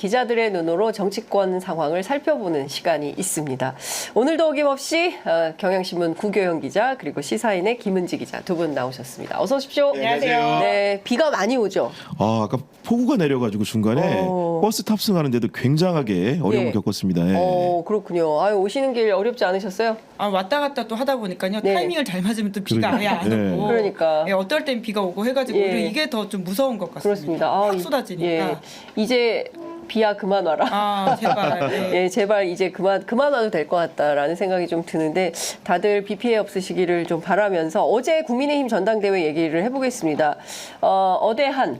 기자들의 눈으로 정치권 상황을 살펴보는 시간이 있습니다. 오늘도 어김없이 경향신문 구교영 기자 그리고 시사인의 김은지 기자 두 분 나오셨습니다. 어서 오십시오. 네, 안녕하세요. 네, 비가 많이 오죠. 아까 폭우가 내려가지고 중간에 버스 탑승하는데도 굉장하게 어려움을 예. 겪었습니다. 예. 그렇군요. 아유, 오시는 길 어렵지 않으셨어요? 왔다 갔다 또 하다 보니까요. 네. 타이밍을 잘 맞으면 또 비가 아예 안 네. 오고. 그러니까. 예, 어떨 땐 비가 오고 해가지고 예. 오히려 이게 더 좀 무서운 것 같습니다. 그렇습니다. 확 쏟아지니까. 예, 이제 비야 그만 와라. 제발. 예. 예, 제발 이제 그만 와도 될 것 같다라는 생각이 좀 드는데 다들 비 피해 없으시기를 좀 바라면서 어제 국민의힘 전당대회 얘기를 해보겠습니다. 어대한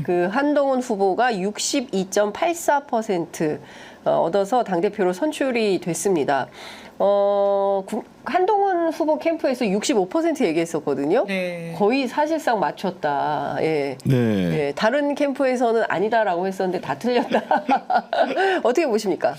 그 한동훈 후보가 62.84% 얻어서 당대표로 선출이 됐습니다. 한동훈 후보 캠프에서 65% 얘기했었거든요. 네. 거의 사실상 맞췄다. 예. 네. 예, 다른 캠프에서는 아니다라고 했었는데 다 틀렸다. 어떻게 보십니까?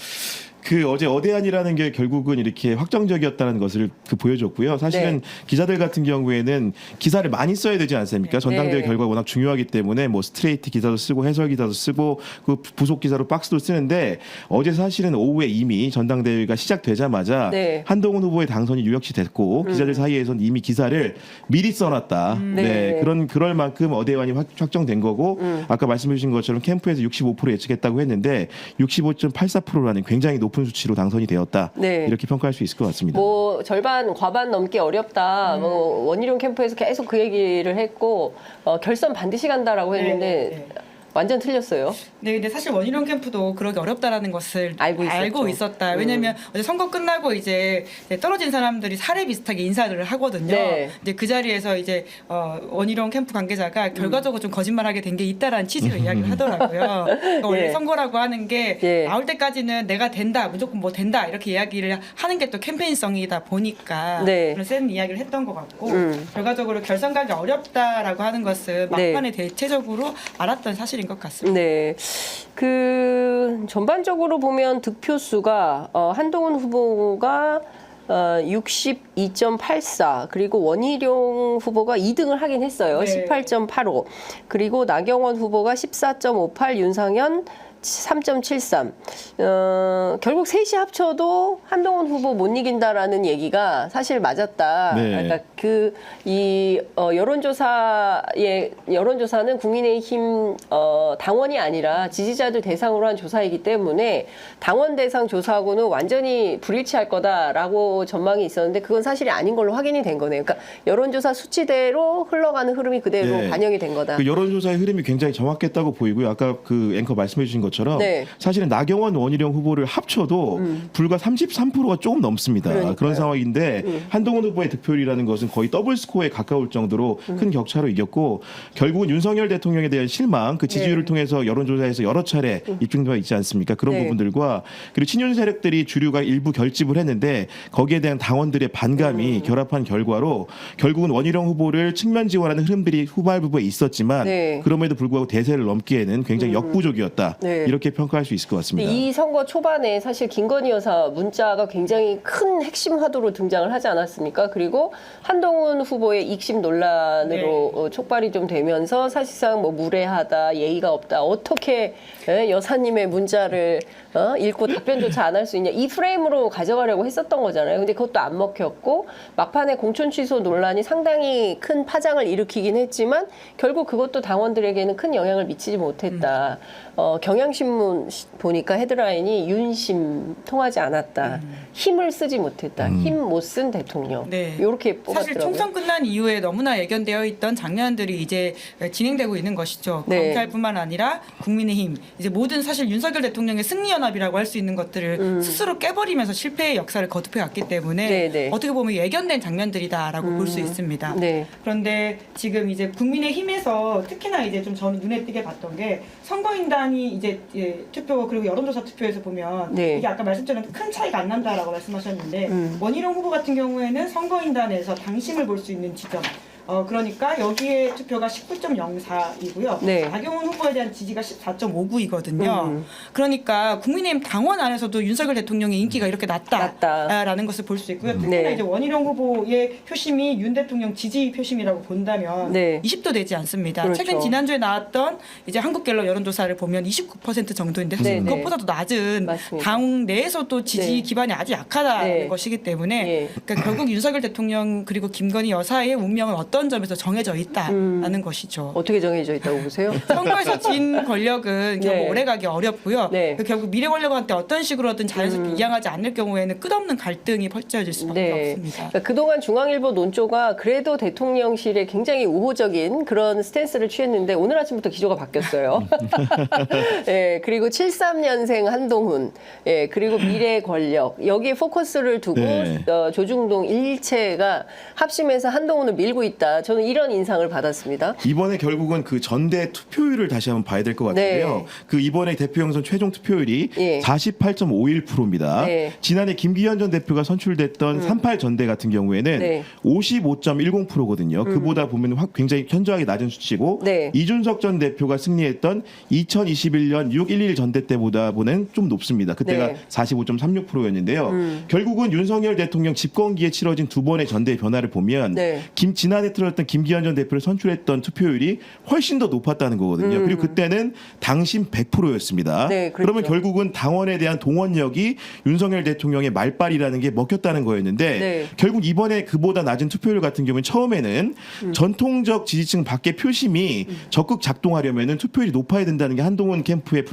그 어제 어대안이라는 게 결국은 이렇게 확정적이었다는 것을 보여줬고요. 사실은 네. 기자들 같은 경우에는 기사를 많이 써야 되지 않습니까? 전당대회 네. 결과가 워낙 중요하기 때문에 뭐 스트레이트 기사도 쓰고 해설 기사도 쓰고 그 부속 기사로 박스도 쓰는데 어제 사실은 오후에 이미 전당대회가 시작되자마자 네. 한동훈 후보의 당선이 유력시 됐고 기자들 사이에서는 이미 기사를 미리 써놨다. 네. 그럴 만큼 어대안이 확정된 거고 아까 말씀해 주신 것처럼 캠프에서 65% 예측했다고 했는데 65.84%라는 굉장히 높은 수치로 당선이 되었다. 네. 이렇게 평가할 수 있을 것 같습니다. 뭐 절반 과반 넘기 어렵다. 뭐 원희룡 캠프에서 계속 그 얘기를 했고 결선 반드시 간다라고 했는데 네. 완전 틀렸어요. 네, 근데 사실 원희룡 캠프도 그러기 어렵다라는 것을 알고 있었다. 왜냐면 어제 선거 끝나고 이제 떨어진 사람들이 사례 비슷하게 인사를 하거든요. 네. 이제 그 자리에서 이제 원희룡 캠프 관계자가 결과적으로 좀 거짓말하게 된 게 있다라는 취지로 이야기를 하더라고요. 그러니까 원래 예. 선거라고 하는 게 예. 나올 때까지는 내가 된다, 무조건 뭐 된다 이렇게 이야기를 하는 게 또 캠페인성이다 보니까 네. 그런 센 이야기를 했던 것 같고 결과적으로 결선 가기 어렵다라고 하는 것을 네. 막판에 대체적으로 알았던 사실인 것 같습니다. 네. 그 전반적으로 보면 득표수가 한동훈 후보가 62.84 그리고 원희룡 후보가 2등을 하긴 했어요. 네. 18.85 그리고 나경원 후보가 14.58 윤상현 3.73. 결국 셋이 합쳐도 한동훈 후보 못 이긴다라는 얘기가 사실 맞았다. 네. 그러니까 여론조사는 국민의힘 당원이 아니라 지지자들 대상으로 한 조사이기 때문에 당원 대상 조사하고는 완전히 불일치할 거다라고 전망이 있었는데 그건 사실이 아닌 걸로 확인이 된 거네요. 그러니까 여론조사 수치대로 흘러가는 흐름이 그대로 네. 반영이 된 거다. 그 여론조사의 흐름이 굉장히 정확했다고 보이고요. 아까 그 앵커 말씀해 주신 것처럼 네. 사실은 나경원, 원희룡 후보를 합쳐도 불과 33%가 조금 넘습니다. 그러니까요. 그런 상황인데 한동훈 후보의 득표율이라는 것은 거의 더블 스코어에 가까울 정도로 큰 격차로 이겼고 결국은 윤석열 대통령에 대한 실망, 그 지지율을 네. 통해서 여론조사에서 여러 차례 입증되어 있지 않습니까? 그런 네. 부분들과 그리고 친윤 세력들이 주류가 일부 결집을 했는데 거기에 대한 당원들의 반감이 결합한 결과로 결국은 원희룡 후보를 측면 지원하는 흐름들이 후발부에 있었지만 네. 그럼에도 불구하고 대세를 넘기에는 굉장히 역부족이었다. 네. 이렇게 평가할 수 있을 것 같습니다. 이 선거 초반에 사실 김건희 여사 문자가 굉장히 큰 핵심 화두로 등장을 하지 않았습니까? 그리고 한동훈 후보의 익심 논란으로 촉발이 좀 되면서 사실상 뭐 무례하다, 예의가 없다, 어떻게 여사님의 문자를 읽고 답변조차 안 할 수 있냐 이 프레임으로 가져가려고 했었던 거잖아요. 근데 그것도 안 먹혔고 막판에 공천 취소 논란이 상당히 큰 파장을 일으키긴 했지만 결국 그것도 당원들에게는 큰 영향을 미치지 못했다. 경향신문 보니까 헤드라인이 윤심 통하지 않았다. 힘을 쓰지 못했다. 힘 못 쓴 대통령. 네. 이렇게 사실 뽑았더라고요. 총선 끝난 이후에 너무나 예견되어 있던 장면들이 이제 진행되고 있는 것이죠. 네. 검찰뿐만 아니라 국민의힘 이제 모든 사실 윤석열 대통령의 승리연합이라고 할 수 있는 것들을 스스로 깨버리면서 실패의 역사를 거듭해 왔기 때문에 네, 네. 어떻게 보면 예견된 장면들이다라고 볼 수 있습니다. 네. 그런데 지금 이제 국민의힘에서 특히나 이제 좀 저는 눈에 띄게 봤던 게 선거인단이 이제 투표 그리고 여론조사 투표에서 보면 네. 이게 아까 말씀처럼 큰 차이가 안 난다라고 말씀하셨는데 원희룡 후보 같은 경우에는 선거인단에서 당심을 볼 수 있는 지점 그러니까 여기에 투표가 19.04이고요. 네. 나경원 후보에 대한 지지가 14.59이거든요. 그러니까 국민의힘 당원 안에서도 윤석열 대통령의 인기가 이렇게 낮다라는 것을 볼 수 있고요. 특히나 네. 이제 원희룡 후보의 표심이 윤 대통령 지지 표심이라고 본다면 네. 20도 되지 않습니다. 그렇죠. 최근 지난주에 나왔던 이제 한국갤럽 여론조사를 보면 29% 정도인데 사실 네, 네. 그것보다도 낮은 맞습니다. 당 내에서도 지지 네. 기반이 아주 약하다는 네. 것이기 때문에 예. 그러니까 결국 윤석열 대통령 그리고 김건희 여사의 운명은 어떤 점에서 정해져 있다라는 것이죠. 어떻게 정해져 있다고 보세요? 선거에서 진 권력은 결국 네. 오래가기 어렵고요. 네. 결국 미래 권력한테 어떤 식으로든 자연스럽게 이양하지 않을 경우에는 끝없는 갈등이 펼쳐질 수밖에 없습니다. 그러니까 그동안 중앙일보 논조가 그래도 대통령실에 굉장히 우호적인 그런 스탠스를 취했는데 오늘 아침부터 기조가 바뀌었어요. 예, 그리고 73년생 한동훈, 예, 그리고 미래 권력 여기에 포커스를 두고 네. 조중동 일체가 합심해서 한동훈을 밀고 있다. 저는 이런 인상을 받았습니다. 이번에 결국은 그 전대 투표율을 다시 한번 봐야 될 것 같은데요. 네. 그 이번에 대표 경선 최종 투표율이 예. 48.51%입니다. 네. 지난해 김기현 전 대표가 선출됐던 38 전대 같은 경우에는 네. 55.10%거든요. 그보다 보면 굉장히 현저하게 낮은 수치고 네. 이준석 전 대표가 승리했던 2021년 6.11 전대 때보다는 좀 높습니다. 그때가 네. 45.36%였는데요. 결국은 윤석열 대통령 집권기에 치러진 두 번의 전대 변화를 보면 네. 지난해 틀었던 김기현 전 대표를 선출했던 투표율이 훨씬 더 높았다는 거거든요. 그리고 그때는 당심 100%였습니다. 네, 그렇죠. 그러면 결국은 당원에 대한 동원력이 윤석열 대통령의 말빨이라는 게 먹혔다는 거였는데 네. 결국 이번에 그보다 낮은 투표율 같은 경우는 처음에는 전통적 지지층 밖의 표심이 적극 작동하려면은 투표율이 높아야 된다는 게 한동훈 캠프의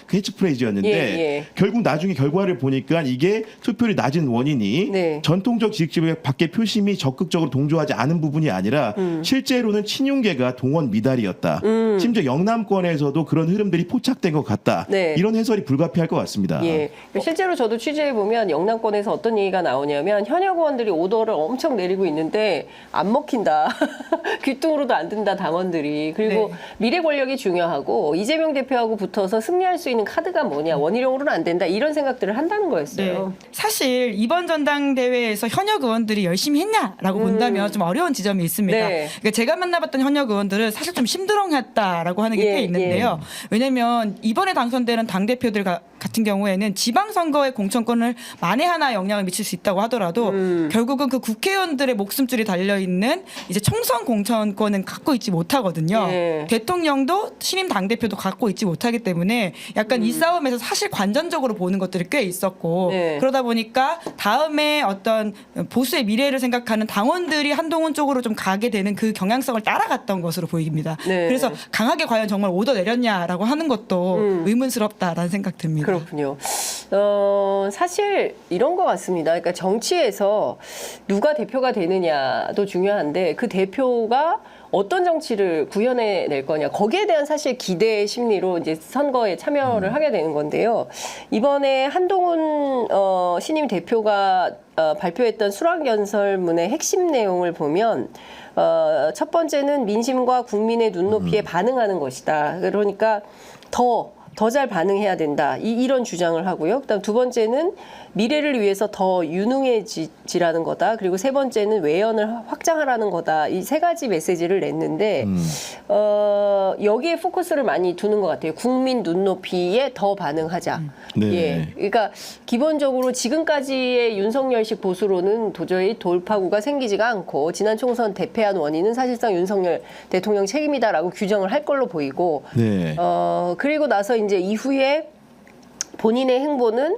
캐치프레이즈였는데 예, 예. 결국 나중에 결과를 보니까 이게 투표율이 낮은 원인이 네. 전통적 지지층 밖의 표심이 적극적으로 동조하지 않은 부분이 아니라 실제로는 친윤계가 동원 미달이었다. 심지어 영남권에서도 그런 흐름들이 포착된 것 같다. 네. 이런 해설이 불가피할 것 같습니다. 예. 실제로 저도 취재해 보면 영남권에서 어떤 얘기가 나오냐면 현역 의원들이 오더를 엄청 내리고 있는데 안 먹힌다. 귀뚱으로도 안 든다 당원들이. 그리고 네. 미래 권력이 중요하고 이재명 대표하고 붙어서 승리할 수 있는 카드가 뭐냐. 원희룡으로는 안 된다. 이런 생각들을 한다는 거였어요. 네. 사실 이번 전당대회에서 현역 의원들이 열심히 했냐라고 본다면 좀 어려운 지점이 있습니다. 네. 그러니까 제가 만나봤던 현역 의원들은 사실 좀 심드렁했다라고 하는 게 예, 꽤 있는데요. 왜냐하면 이번에 당선되는 당대표들 같은 경우에는 지방선거의 공천권을 만에 하나 영향을 미칠 수 있다고 하더라도 결국은 그 국회의원들의 목숨줄이 달려있는 이제 총선 공천권은 갖고 있지 못하거든요. 예. 대통령도 신임 당대표도 갖고 있지 못하기 때문에 약간 이 싸움에서 사실 관전적으로 보는 것들이 꽤 있었고 네. 그러다 보니까 다음에 어떤 보수의 미래를 생각하는 당원들이 한동훈 쪽으로 좀 가게 되는 그 경향성을 따라갔던 것으로 보입니다. 네. 그래서 강하게 과연 정말 오더 내렸냐라고 하는 것도 의문스럽다라는 생각 듭니다. 그렇군요. 사실 이런 것 같습니다. 그러니까 정치에서 누가 대표가 되느냐도 중요한데 그 대표가 어떤 정치를 구현해낼 거냐 거기에 대한 사실 기대 심리로 이제 선거에 참여를 하게 되는 건데요. 이번에 한동훈 신임 대표가 발표했던 수락연설문의 핵심 내용을 보면 첫 번째는 민심과 국민의 눈높이에 반응하는 것이다. 그러니까 더 잘 반응해야 된다. 이런 주장을 하고요. 그다음 두 번째는 미래를 위해서 더 유능해지라는 거다. 그리고 세 번째는 외연을 확장하라는 거다. 이 세 가지 메시지를 냈는데 여기에 포커스를 많이 두는 것 같아요. 국민 눈높이에 더 반응하자. 네. 예, 그러니까 기본적으로 지금까지의 윤석열식 보수로는 도저히 돌파구가 생기지가 않고 지난 총선 대패한 원인은 사실상 윤석열 대통령 책임이다라고 규정을 할 걸로 보이고 네. 그리고 나서 이제 이후에 본인의 행보는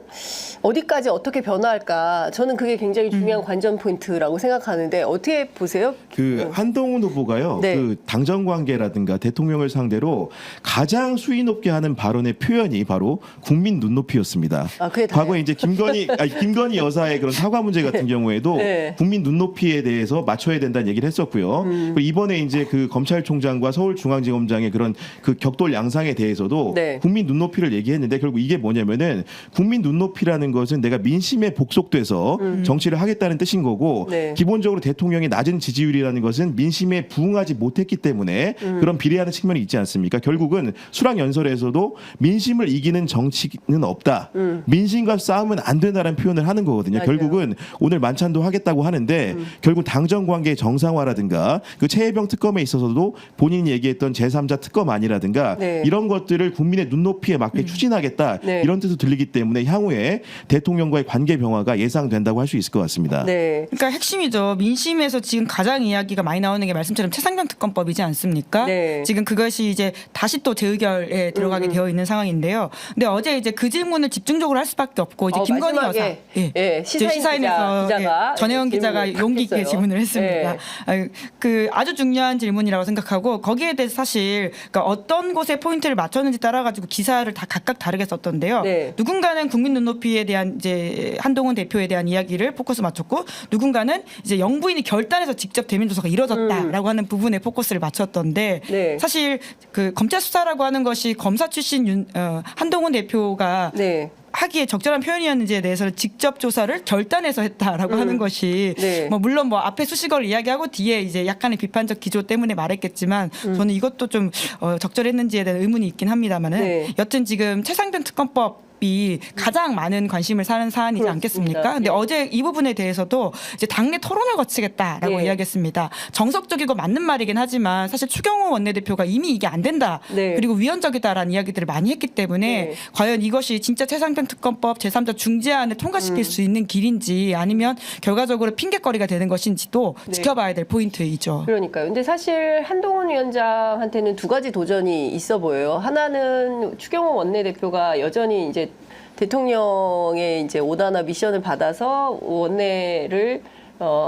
어디까지 어떻게 변화할까? 저는 그게 굉장히 중요한 관전 포인트라고 생각하는데 어떻게 보세요? 그 한동훈 후보가요. 네. 그 당정 관계라든가 대통령을 상대로 가장 수위 높게 하는 발언의 표현이 바로 국민 눈높이였습니다. 아, 그게 다예요? 과거에 이제 김건희 여사의 그런 사과 문제 같은 경우에도 네. 국민 눈높이에 대해서 맞춰야 된다는 얘기를 했었고요. 그리고 이번에 이제 그 검찰총장과 서울중앙지검장의 그런 그 격돌 양상에 대해서도 네. 국민 눈높이를 얘기했는데 결국 이게 뭐냐면은 뭐냐면은 국민 눈높이라는 것은 내가 민심에 복속돼서 정치를 하겠다는 뜻인 거고 네. 기본적으로 대통령의 낮은 지지율이라는 것은 민심에 부응하지 못했기 때문에 그런 비례하는 측면이 있지 않습니까? 결국은 수락연설에서도 민심을 이기는 정치는 없다. 민심과 싸우면 안 된다는 표현을 하는 거거든요. 맞아요. 결국은 오늘 만찬도 하겠다고 하는데 결국 당정 관계 정상화라든가 그 최혜병 특검에 있어서도 본인이 얘기했던 제3자 특검안이라든가 네. 이런 것들을 국민의 눈높이에 맞게 추진하겠다. 네. 이런 뜻으로 들리기 때문에 향후에 대통령과의 관계 병화가 예상된다고 할 수 있을 것 같습니다. 네. 그러니까 핵심이죠. 민심에서 지금 가장 이야기가 많이 나오는 게 말씀처럼 최상병 특검법이지 않습니까? 네. 지금 그것이 이제 다시 또 재의결에 들어가게 되어 있는 상황인데요. 근데 어제 이제 그 질문을 집중적으로 할 수밖에 없고 이제 김건희 여사, 마지막에, 예, 이제 시사인에서 기자가 전혜원 질문을 기자가 용기 있게 했어요. 질문을 했습니다. 예. 그 아주 중요한 질문이라고 생각하고 거기에 대해서 사실 그러니까 어떤 곳에 포인트를 맞췄는지 따라 가지고 기사를 다 각각 다르게 썼던데요. 네. 누군가는 국민 눈높이에 대한 이제 한동훈 대표에 대한 이야기를 포커스 맞췄고 누군가는 이제 영부인이 결단해서 직접 대면 조사가 이뤄졌다라고 하는 부분에 포커스를 맞췄던데 네. 사실 그 검찰 수사라고 하는 것이 검사 출신 한동훈 대표가 네. 하기에 적절한 표현이었는지에 대해서는 직접 조사를 결단해서 했다라고 하는 것이 네. 뭐 물론 뭐 앞에 수식어를 이야기하고 뒤에 이제 약간의 비판적 기조 때문에 말했겠지만 저는 이것도 좀 적절했는지에 대한 의문이 있긴 합니다만은 네. 여튼 지금 최상병 특검법 이 가장 많은 관심을 사는 사안이지 그렇습니다. 않겠습니까? 근데 네. 어제 이 부분에 대해서도 이제 당내 토론을 거치겠다라고 네. 이야기했습니다. 정석적이고 맞는 말이긴 하지만 사실 추경호 원내대표가 이미 이게 안 된다. 네. 그리고 위헌적이다라는 이야기들을 많이 했기 때문에 네. 과연 이것이 진짜 최상병 특검법 제3자 중재안을 통과시킬 수 있는 길인지 아니면 결과적으로 핑계거리가 되는 것인지도 네. 지켜봐야 될 포인트이죠. 그러니까요. 근데 사실 한동훈 위원장한테는 두 가지 도전이 있어 보여요. 하나는 추경호 원내대표가 여전히 이제 대통령의 이제 오다나 미션을 받아서 원내를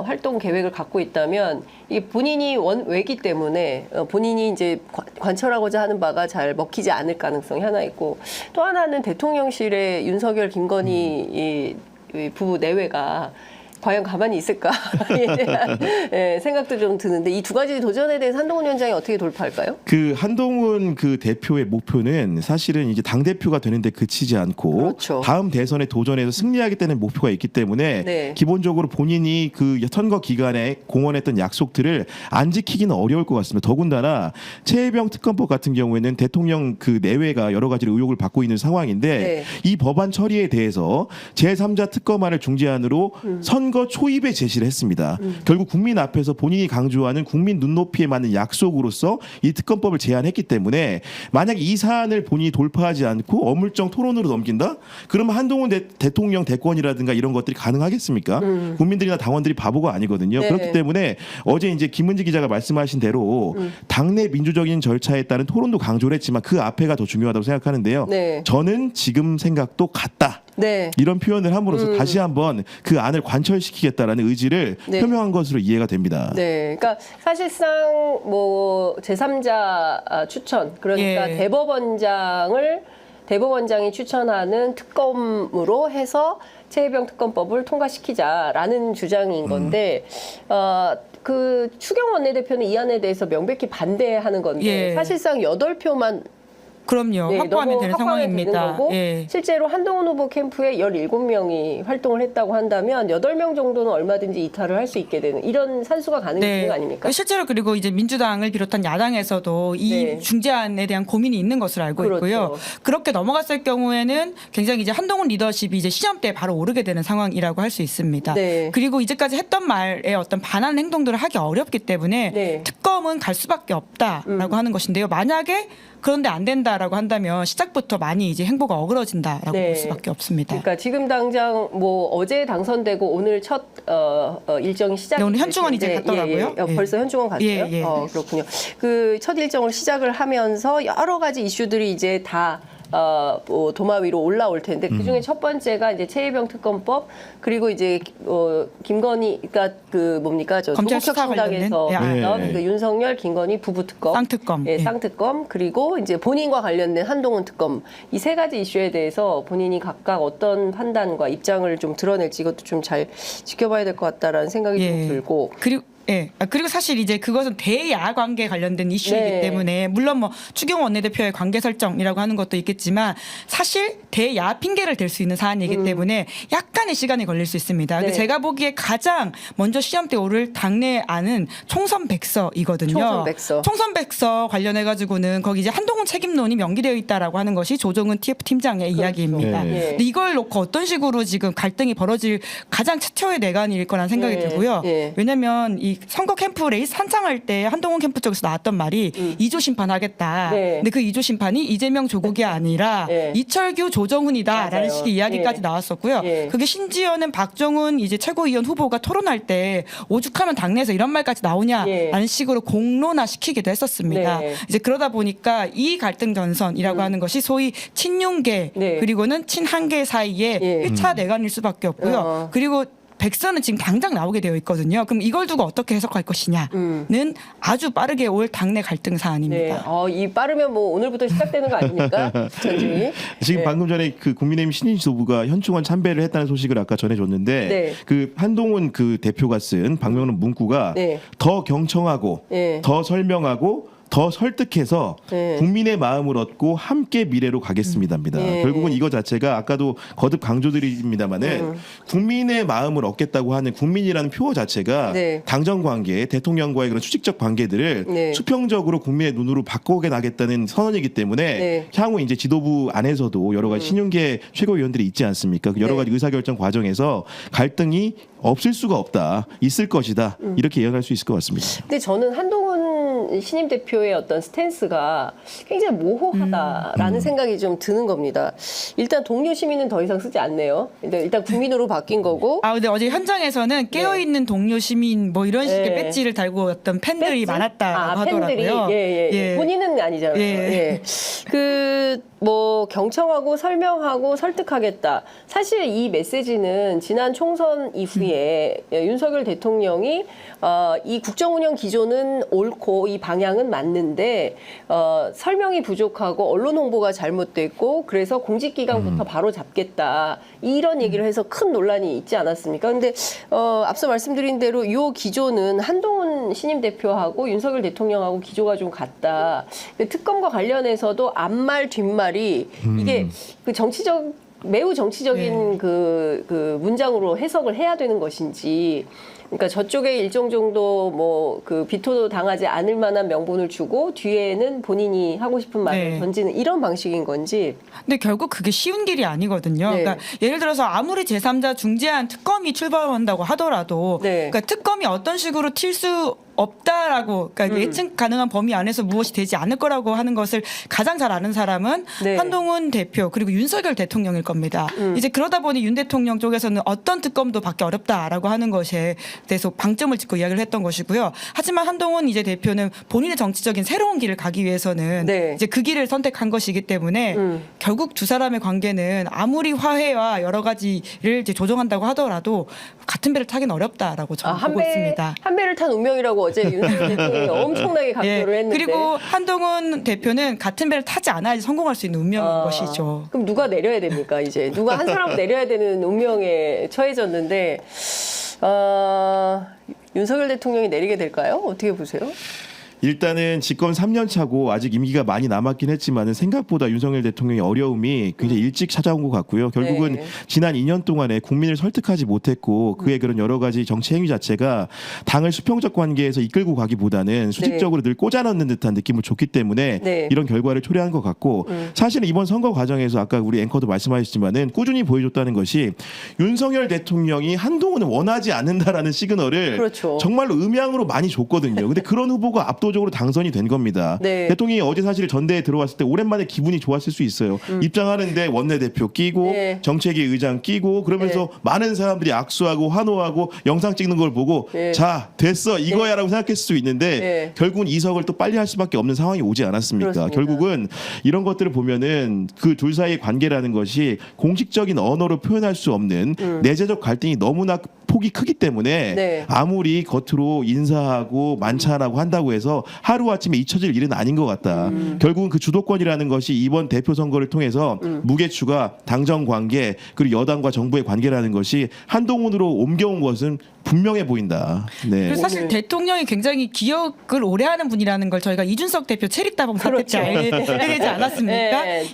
활동 계획을 갖고 있다면 이게 본인이 원외기 때문에 본인이 이제 관철하고자 하는 바가 잘 먹히지 않을 가능성이 하나 있고 또 하나는 대통령실의 윤석열, 김건희 이 부부 내외가 과연 가만히 있을까에 대한 생각도 좀 드는데 이 두 가지 도전에 대해서 한동훈 위원장이 어떻게 돌파할까요? 그 한동훈 그 대표의 목표는 사실은 이제 당 대표가 되는데 그치지 않고 그렇죠. 다음 대선에 도전해서 승리하겠다는 목표가 있기 때문에 네. 기본적으로 본인이 그 선거 기간에 공언했던 약속들을 안 지키기는 어려울 것 같습니다. 더군다나 최혜병 특검법 같은 경우에는 대통령 그 내외가 여러 가지 의혹을 받고 있는 상황인데 네. 이 법안 처리에 대해서 제3자 특검안을 중재안으로 선거 초입에 제시를 했습니다. 결국 국민 앞에서 본인이 강조하는 국민 눈높이에 맞는 약속으로서 이 특검법을 제안했기 때문에 만약 이 사안을 본인이 돌파하지 않고 어물쩡 토론으로 넘긴다? 그러면 한동훈 대통령 대권이라든가 이런 것들이 가능하겠습니까? 국민들이나 당원들이 바보가 아니거든요. 네. 그렇기 때문에 어제 이제 김은지 기자가 말씀하신 대로 당내 민주적인 절차에 따른 토론도 강조를 했지만 그 앞에가 더 중요하다고 생각하는데요. 네. 저는 지금 생각도 같다. 네. 이런 표현을 함으로써 다시 한번 그 안을 관철시키겠다라는 의지를 네. 표명한 것으로 이해가 됩니다. 네, 그러니까 사실상 뭐 제3자 추천 그러니까 예. 대법원장이 추천하는 특검으로 해서 최혜병 특검법을 통과시키자라는 주장인 건데 그 추경호 원내대표는 이 안에 대해서 명백히 반대하는 건데 예. 사실상 8표만 그럼요. 확보하면 되는 상황입니다. 거고 예. 실제로 한동훈 후보 캠프에 17명이 활동을 했다고 한다면 8명 정도는 얼마든지 이탈을 할 수 있게 되는 이런 산수가 가능해지는 거 아닙니까? 실제로 그리고 이제 민주당을 비롯한 야당에서도 이 네. 중재안에 대한 고민이 있는 것으로 알고 그렇죠. 있고요. 그렇게 넘어갔을 경우에는 굉장히 이제 한동훈 리더십이 이제 시험대에 바로 오르게 되는 상황이라고 할 수 있습니다. 네. 그리고 이제까지 했던 말에 어떤 반한 행동들을 하기 어렵기 때문에 네. 특검은 갈 수밖에 없다라고 하는 것인데요. 만약에 그런데 안 된다라고 한다면 시작부터 많이 이제 행보가 어그러진다라고 네. 볼 수밖에 없습니다. 그러니까 지금 당장 뭐 어제 당선되고 오늘 첫 일정이 시작이 네, 오늘 현충원 이제 될 텐데, 갔더라고요. 예, 예. 예. 벌써 현충원 갔어요? 예, 예. 그렇군요. 그 첫 일정을 시작을 하면서 여러 가지 이슈들이 이제 다 뭐 도마 위로 올라올 텐데 그 중에 첫 번째가 이제 최혜병 특검법 그리고 이제 김건희 그러니까 그 뭡니까 저 검찰 수사 조국혁신당에서 관련된? 나온 네. 그 윤석열 김건희 부부 특검 쌍특검. 예, 예. 쌍특검 그리고 이제 본인과 관련된 한동훈 특검 이 세 가지 이슈에 대해서 본인이 각각 어떤 판단과 입장을 좀 드러낼지 이것도 좀 잘 지켜봐야 될 것 같다라는 생각이 좀 들고 그리고 예. 그리고 사실 이제 그것은 대야 관계 관련된 이슈이기 네. 때문에 물론 뭐 추경호 원내대표의 관계 설정이라고 하는 것도 있겠지만 사실 대야 핑계를 댈 수 있는 사안이기 때문에 약간의 시간이 걸릴 수 있습니다. 근데 네. 제가 보기에 가장 먼저 시험대 오를 당내 안은 총선 백서이거든요. 총선 백서. 총선 백서 관련해 가지고는 거기 이제 한동훈 책임론이 명기되어 있다라고 하는 것이 조정은 TF 팀장의 이야기입니다. 네. 예. 근데 이걸 놓고 어떤 식으로 지금 갈등이 벌어질 가장 최초의 내관일 거란 생각이 예. 들고요. 예. 왜냐하면 이 선거 캠프 레이스 한창할 때 한동훈 캠프 쪽에서 나왔던 말이 2조 심판하겠다. 네. 근데 그 2조 심판이 이재명 조국이 아니라 예. 이철규 조정훈이다라는 맞아요. 식의 이야기까지 예. 나왔었고요. 예. 그게 심지어는 박정훈 이제 최고위원 후보가 토론할 때 오죽하면 당내에서 이런 말까지 나오냐라는 예. 식으로 공론화시키기도 했었습니다. 네. 이제 그러다 보니까 이 갈등 전선이라고 하는 것이 소위 친윤계 네. 그리고는 친한계 사이에 예. 1차 내관일 수밖에 없고요. 그리고 백서는 지금 당장 나오게 되어 있거든요. 그럼 이걸 두고 어떻게 해석할 것이냐는 아주 빠르게 올 당내 갈등 네. 사안입니다. 이 빠르면 뭐 오늘부터 시작되는 거 아닙니까? 전쟁이. 지금 네. 방금 전에 그 국민의힘 신인 지도부가 현충원 참배를 했다는 소식을 아까 전해줬는데 네. 그 한동훈 그 대표가 쓴 방명록 문구가 네. 더 경청하고 네. 더 설명하고 더 설득해서 네. 국민의 마음을 얻고 함께 미래로 가겠습니다입니다. 네. 결국은 이거 자체가 아까도 거듭 강조드립니다만은 국민의 마음을 얻겠다고 하는 국민이라는 표어 자체가 네. 당정 관계, 대통령과의 그런 수직적 관계들을 네. 수평적으로 국민의 눈으로 바꿔게 나겠다는 선언이기 때문에 네. 향후 이제 지도부 안에서도 여러 가지 신윤계 최고위원들이 있지 않습니까? 그 여러 네. 가지 의사결정 과정에서 갈등이 없을 수가 없다, 있을 것이다 이렇게 이해할 수 있을 것 같습니다. 근데 저는 한동훈 신임 대표의 어떤 스탠스가 굉장히 모호하다라는 생각이 좀 드는 겁니다. 일단 동료 시민은 더 이상 쓰지 않네요. 근데 일단 국민으로 바뀐 거고. 근데 어제 현장에서는 깨어있는 동료 시민 뭐 이런 식의 네. 배지를 달고 왔던 팬들이 많았다고 팬들이 하더라고요. 예. 본인은 아니잖아요. 예. 예. 뭐 경청하고 설명하고 설득하겠다. 사실 이 메시지는 지난 총선 이후에 윤석열 대통령이 이 국정운영 기조는 옳고 이 방향은 맞는데 설명이 부족하고 언론 홍보가 잘못됐고 그래서 공직기강부터 바로 잡겠다. 이런 얘기를 해서 큰 논란이 있지 않았습니까? 근데 앞서 말씀드린 대로 이 기조는 한동훈 신임 대표하고 윤석열 대통령하고 기조가 좀 같다. 특검과 관련해서도 앞말 뒷말이 이게 그 매우 정치적인 그 문장으로 해석을 해야 되는 것인지. 그러니까 저쪽에 일정 정도 뭐 그 비토도 당하지 않을 만한 명분을 주고 뒤에는 본인이 하고 싶은 말을 던지는 이런 방식인 건지. 근데 결국 그게 쉬운 길이 아니거든요. 네. 그러니까 예를 들어서 아무리 제3자 중재안 특검이 출범한다고 하더라도 네. 그러니까 특검이 어떤 식으로 튈 수 없다라고 그러니까 예측 가능한 범위 안에서 무엇이 되지 않을 거라고 하는 것을 가장 잘 아는 사람은 네. 한동훈 대표 그리고 윤석열 대통령일 겁니다. 이제 그러다 보니 윤 대통령 쪽에서는 어떤 특검도 받기 어렵다라고 하는 것에 대해서 방점을 짚고 이야기를 했던 것이고요. 하지만 한동훈 이제 대표는 본인의 정치적인 새로운 길을 가기 위해서는 네. 이제 그 길을 선택한 것이기 때문에 결국 두 사람의 관계는 아무리 화해와 여러 가지를 이제 조정한다고 하더라도 같은 배를 타긴 어렵다라고 저는 보고 있습니다. 한 배를 탄 운명이라고 어제 윤석열 대통령이 엄청나게 강조를 했는데. 그리고 한동훈 대표는 같은 배를 타지 않아야지 성공할 수 있는 운명인 것이죠. 그럼 누가 내려야 됩니까? 이제 누가 한 사람 내려야 되는 운명에 처해졌는데 윤석열 대통령이 내리게 될까요? 어떻게 보세요? 일단은 집권 3년 차고 아직 임기가 많이 남았긴 했지만은 생각보다 윤석열 대통령의 어려움이 굉장히 일찍 찾아온 것 같고요. 결국은 네. 지난 2년 동안에 국민을 설득하지 못했고 그의 그런 여러 가지 정치 행위 자체가 당을 수평적 관계에서 이끌고 가기보다는 수직적으로 늘 꽂아넣는 듯한 느낌을 줬기 때문에 네. 이런 결과를 초래한 것 같고 사실은 이번 선거 과정에서 아까 우리 앵커도 말씀하셨지만은 꾸준히 보여줬다는 것이 윤석열 대통령이 한동훈을 원하지 않는다라는 시그널을 그렇죠. 정말로 음향으로 많이 줬거든요. 근데 그런 후보가 압도적으로 당선이 된 겁니다. 네. 대통령이 어제 사실 전대에 들어왔을 때 오랜만에 기분이 좋았을 수 있어요. 입장하는데 원내대표 끼고 네. 정책위 의장 끼고 그러면서 많은 사람들이 악수하고 환호하고 영상 찍는 걸 보고 네. 자 됐어 이거야라고 생각했을 수 있는데 네. 결국은 이석을 또 빨리 할 수밖에 없는 상황이 오지 않았습니까? 그렇습니다. 결국은 이런 것들을 보면은 그 둘 사이의 관계라는 것이 공식적인 언어로 표현할 수 없는 내재적 갈등이 너무나 폭이 크기 때문에 네. 아무리 겉으로 인사하고 만찬하고 한다고 해서 하루아침에 잊혀질 일은 아닌 것 같다. 결국은 그 주도권이라는 것이 이번 대표 선거를 통해서 무게추가 당정 관계 그리고 여당과 정부의 관계라는 것이 한동훈으로 옮겨온 것은 분명해 보인다. 네. 그리고 사실 대통령이 굉장히 기억을 오래 하는 분이라는 걸 저희가 이준석 대표 체립다방 사태 때 알게 되지 않았습니까? 네.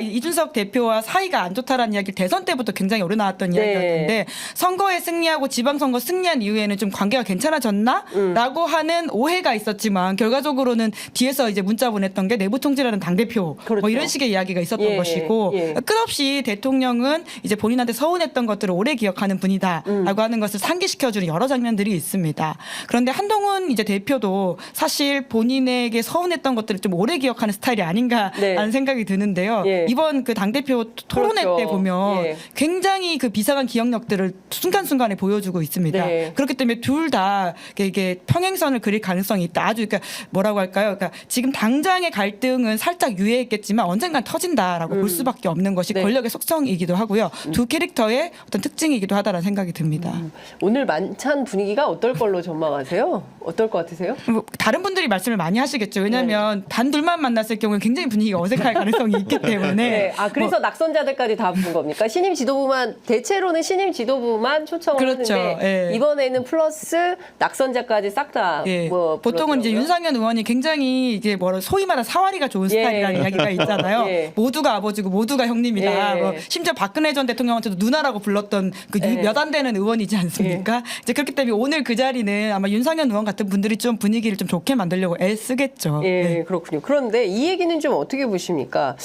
이준석 대표와 사이가 안 좋다라는 이야기를 대선 때부터 굉장히 오래 나왔던 네. 이야기였는데 선거에 승리하고 지방선거 승리한 이후에는 좀 관계가 괜찮아졌나라고 하는 오해가 있었지만 결과적으로는 뒤에서 이제 문자 보냈던 게 내부 통제라는 당대표 그렇죠. 뭐 이런 식의 이야기가 있었던 예, 것이고 예. 끝없이 대통령은 이제 본인한테 서운했던 것들을 오래 기억하는 분이다라고 하는 것을 상기시켜주는 여러 장면들이 있습니다. 그런데 한동훈 이제 대표도 사실 본인에게 서운했던 것들을 좀 오래 기억하는 스타일이 아닌가라는 네. 생각이 드는데요. 예. 이번 그 당대표 토론회 그렇죠. 때 보면 예. 굉장히 그 비상한 기억력들을 순간순간에 보여주고 있습니다. 네. 그렇기 때문에 둘 다 이게 평행선을 그릴 가능성이 있다. 아주 그러니까 뭐라고 할까요? 그러니까 지금 당장의 갈등은 살짝 유예했겠지만 언젠간 터진다라고 볼 수밖에 없는 것이 네. 권력의 속성이기도 하고요. 두 캐릭터의 어떤 특징이기도 하다라는 생각이 듭니다. 오늘 만찬 분위기가 어떨 걸로 전망하세요? 어떨 것 같으세요? 뭐 다른 분들이 말씀을 많이 하시겠죠. 왜냐하면 네. 단 둘만 만났을 경우에 굉장히 분위기가 어색할 가능성이 있기 때문에. 네. 아 그래서 뭐 낙선자들까지 다 부른 겁니까? 신임 지도부만 대체로는 신임 지도부만 초청을 그렇죠. 하는데 예. 이번에는 플러스 낙선자까지 싹 다 예. 뭐 보통은 이제 불렀더라고요. 윤상현 의원이 굉장히 이게 뭐라 소위 말하는 사활이가 좋은 예. 스타일이라는 이야기가 있잖아요. 예. 모두가 아버지고 모두가 형님이다. 예. 뭐 심지어 박근혜 전 대통령한테도 누나라고 불렀던 그 예. 몇 안 되는 의원이지 않습니까? 이제 그렇기 때문에 오늘 그 자리는 아마 윤상현 의원 같은 분들이 좀 분위기를 좀 좋게 만들려고 애쓰겠죠. 예, 네. 그렇군요. 그런데 이 얘기는 좀 어떻게 보십니까?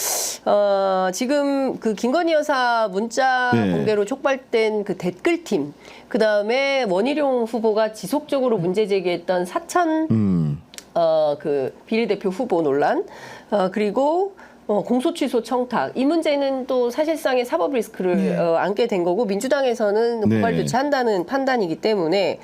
지금 그 김건희 여사 문자 네. 공개로 촉발된 그 댓글팀, 그 다음에 원희룡 후보가 지속적으로 문제 제기했던 사천 그 비례대표 후보 논란, 그리고 공소 취소 청탁 이 문제는 또 사실상의 사법 리스크를 안게 된 거고 민주당에서는 네. 고발 조치한다는 판단이기 때문에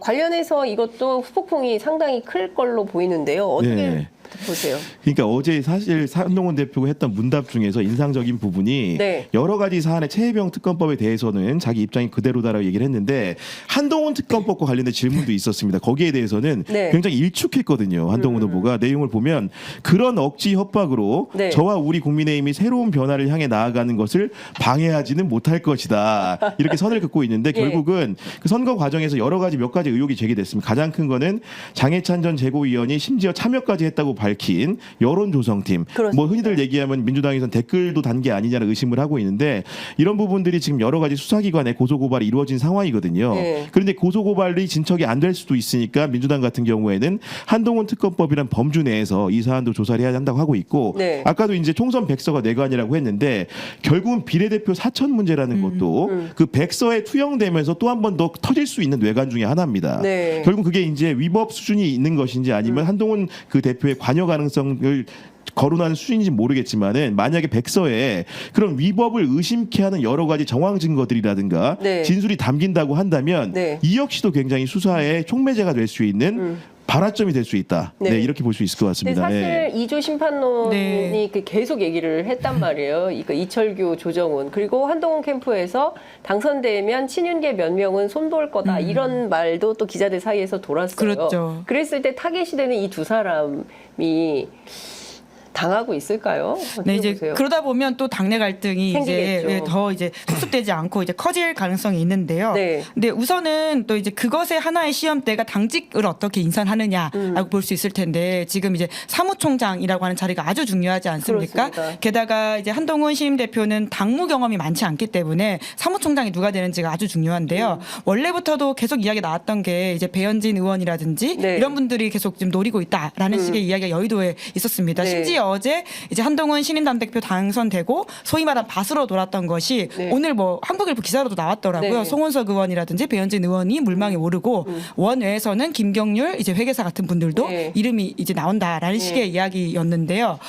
관련해서 이것도 후폭풍이 상당히 클 걸로 보이는데요. 어떻게 네. 보세요? 그러니까 어제 사실 한동훈 대표가 했던 문답 중에서 인상적인 부분이 네. 여러 가지 사안의 최혜병 특검법에 대해서는 자기 입장이 그대로다라고 얘기를 했는데 한동훈 특검법과 관련된 질문도 있었습니다. 거기에 대해서는 네. 굉장히 일축했거든요. 한동훈 후보가 내용을 보면 그런 억지 협박으로 네. 저와 우리 국민의힘이 새로운 변화를 향해 나아가는 것을 방해하지는 못할 것이다. 이렇게 선을 긋고 있는데 예. 결국은 그 선거 과정에서 여러 가지 몇 가지 의혹이 제기됐습니다. 가장 큰 거는 장해찬 전 최고위원이 심지어 참여까지 했다고 밝힌 여론조성팀. 그렇습니다. 뭐 흔히들 얘기하면 민주당에서는 댓글도 단 게 아니냐는 의심을 하고 있는데 이런 부분들이 지금 여러 가지 수사기관에 고소고발이 이루어진 상황이거든요. 네. 그런데 고소고발이 진척이 안 될 수도 있으니까 민주당 같은 경우에는 한동훈 특검법이란 범주 내에서 이 사안도 조사를 해야 한다고 하고 있고 네. 아까도 이제 총선 백서가 내관이라고 했는데 결국은 비례대표 사천 문제라는 것도 그 백서에 투영되면서 또 한 번 더 터질 수 있는 뇌관 중에 하나입니다. 네. 결국 그게 이제 위법 수준이 있는 것인지 아니면 한동훈 그 대표의 관여 가능성을 거론하는 수준인지 모르겠지만은 만약에 백서에 그런 위법을 의심케 하는 여러 가지 정황 증거들이라든가 네. 진술이 담긴다고 한다면 네. 이 역시도 굉장히 수사의 촉매제가 될 수 있는 발화점이 될 수 있다. 네. 네, 이렇게 볼 수 있을 것 근데 같습니다. 사실 네. 이조 심판론이 네. 그 계속 얘기를 했단 말이에요. 이철규, 조정훈 그리고 한동훈 캠프에서 당선되면 친윤계 몇 명은 손볼 거다 이런 말도 또 기자들 사이에서 돌았어요. 그렇죠. 그랬을 때 타겟이 되는 이 두 사람이 당하고 있을까요? 어떻게 네, 이제 보세요? 그러다 보면 또 당내 갈등이 생기겠죠. 이제 더 이제 수습되지 않고 이제 커질 가능성이 있는데요. 네. 근데 우선은 또 이제 그것의 하나의 시험대가 당직을 어떻게 인선하느냐라고 볼 수 있을 텐데 지금 이제 사무총장이라고 하는 자리가 아주 중요하지 않습니까? 그렇습니다. 게다가 이제 한동훈 신임 대표는 당무 경험이 많지 않기 때문에 사무총장이 누가 되는지가 아주 중요한데요. 원래부터도 계속 이야기 나왔던 게 이제 배현진 의원이라든지 네. 이런 분들이 계속 지금 노리고 있다라는 식의 이야기가 여의도에 있었습니다. 네. 심지어 어제 이제 한동훈 신임 당대표 당선되고 소위 말한 밭으로 돌았던 것이 네. 오늘 뭐 한국일보 기사로도 나왔더라고요. 네. 송원석 의원이라든지 배현진 의원이 물망에 오르고 원외에서는 김경률 이제 회계사 같은 분들도 네. 이름이 이제 나온다라는 식의 이야기였는데요.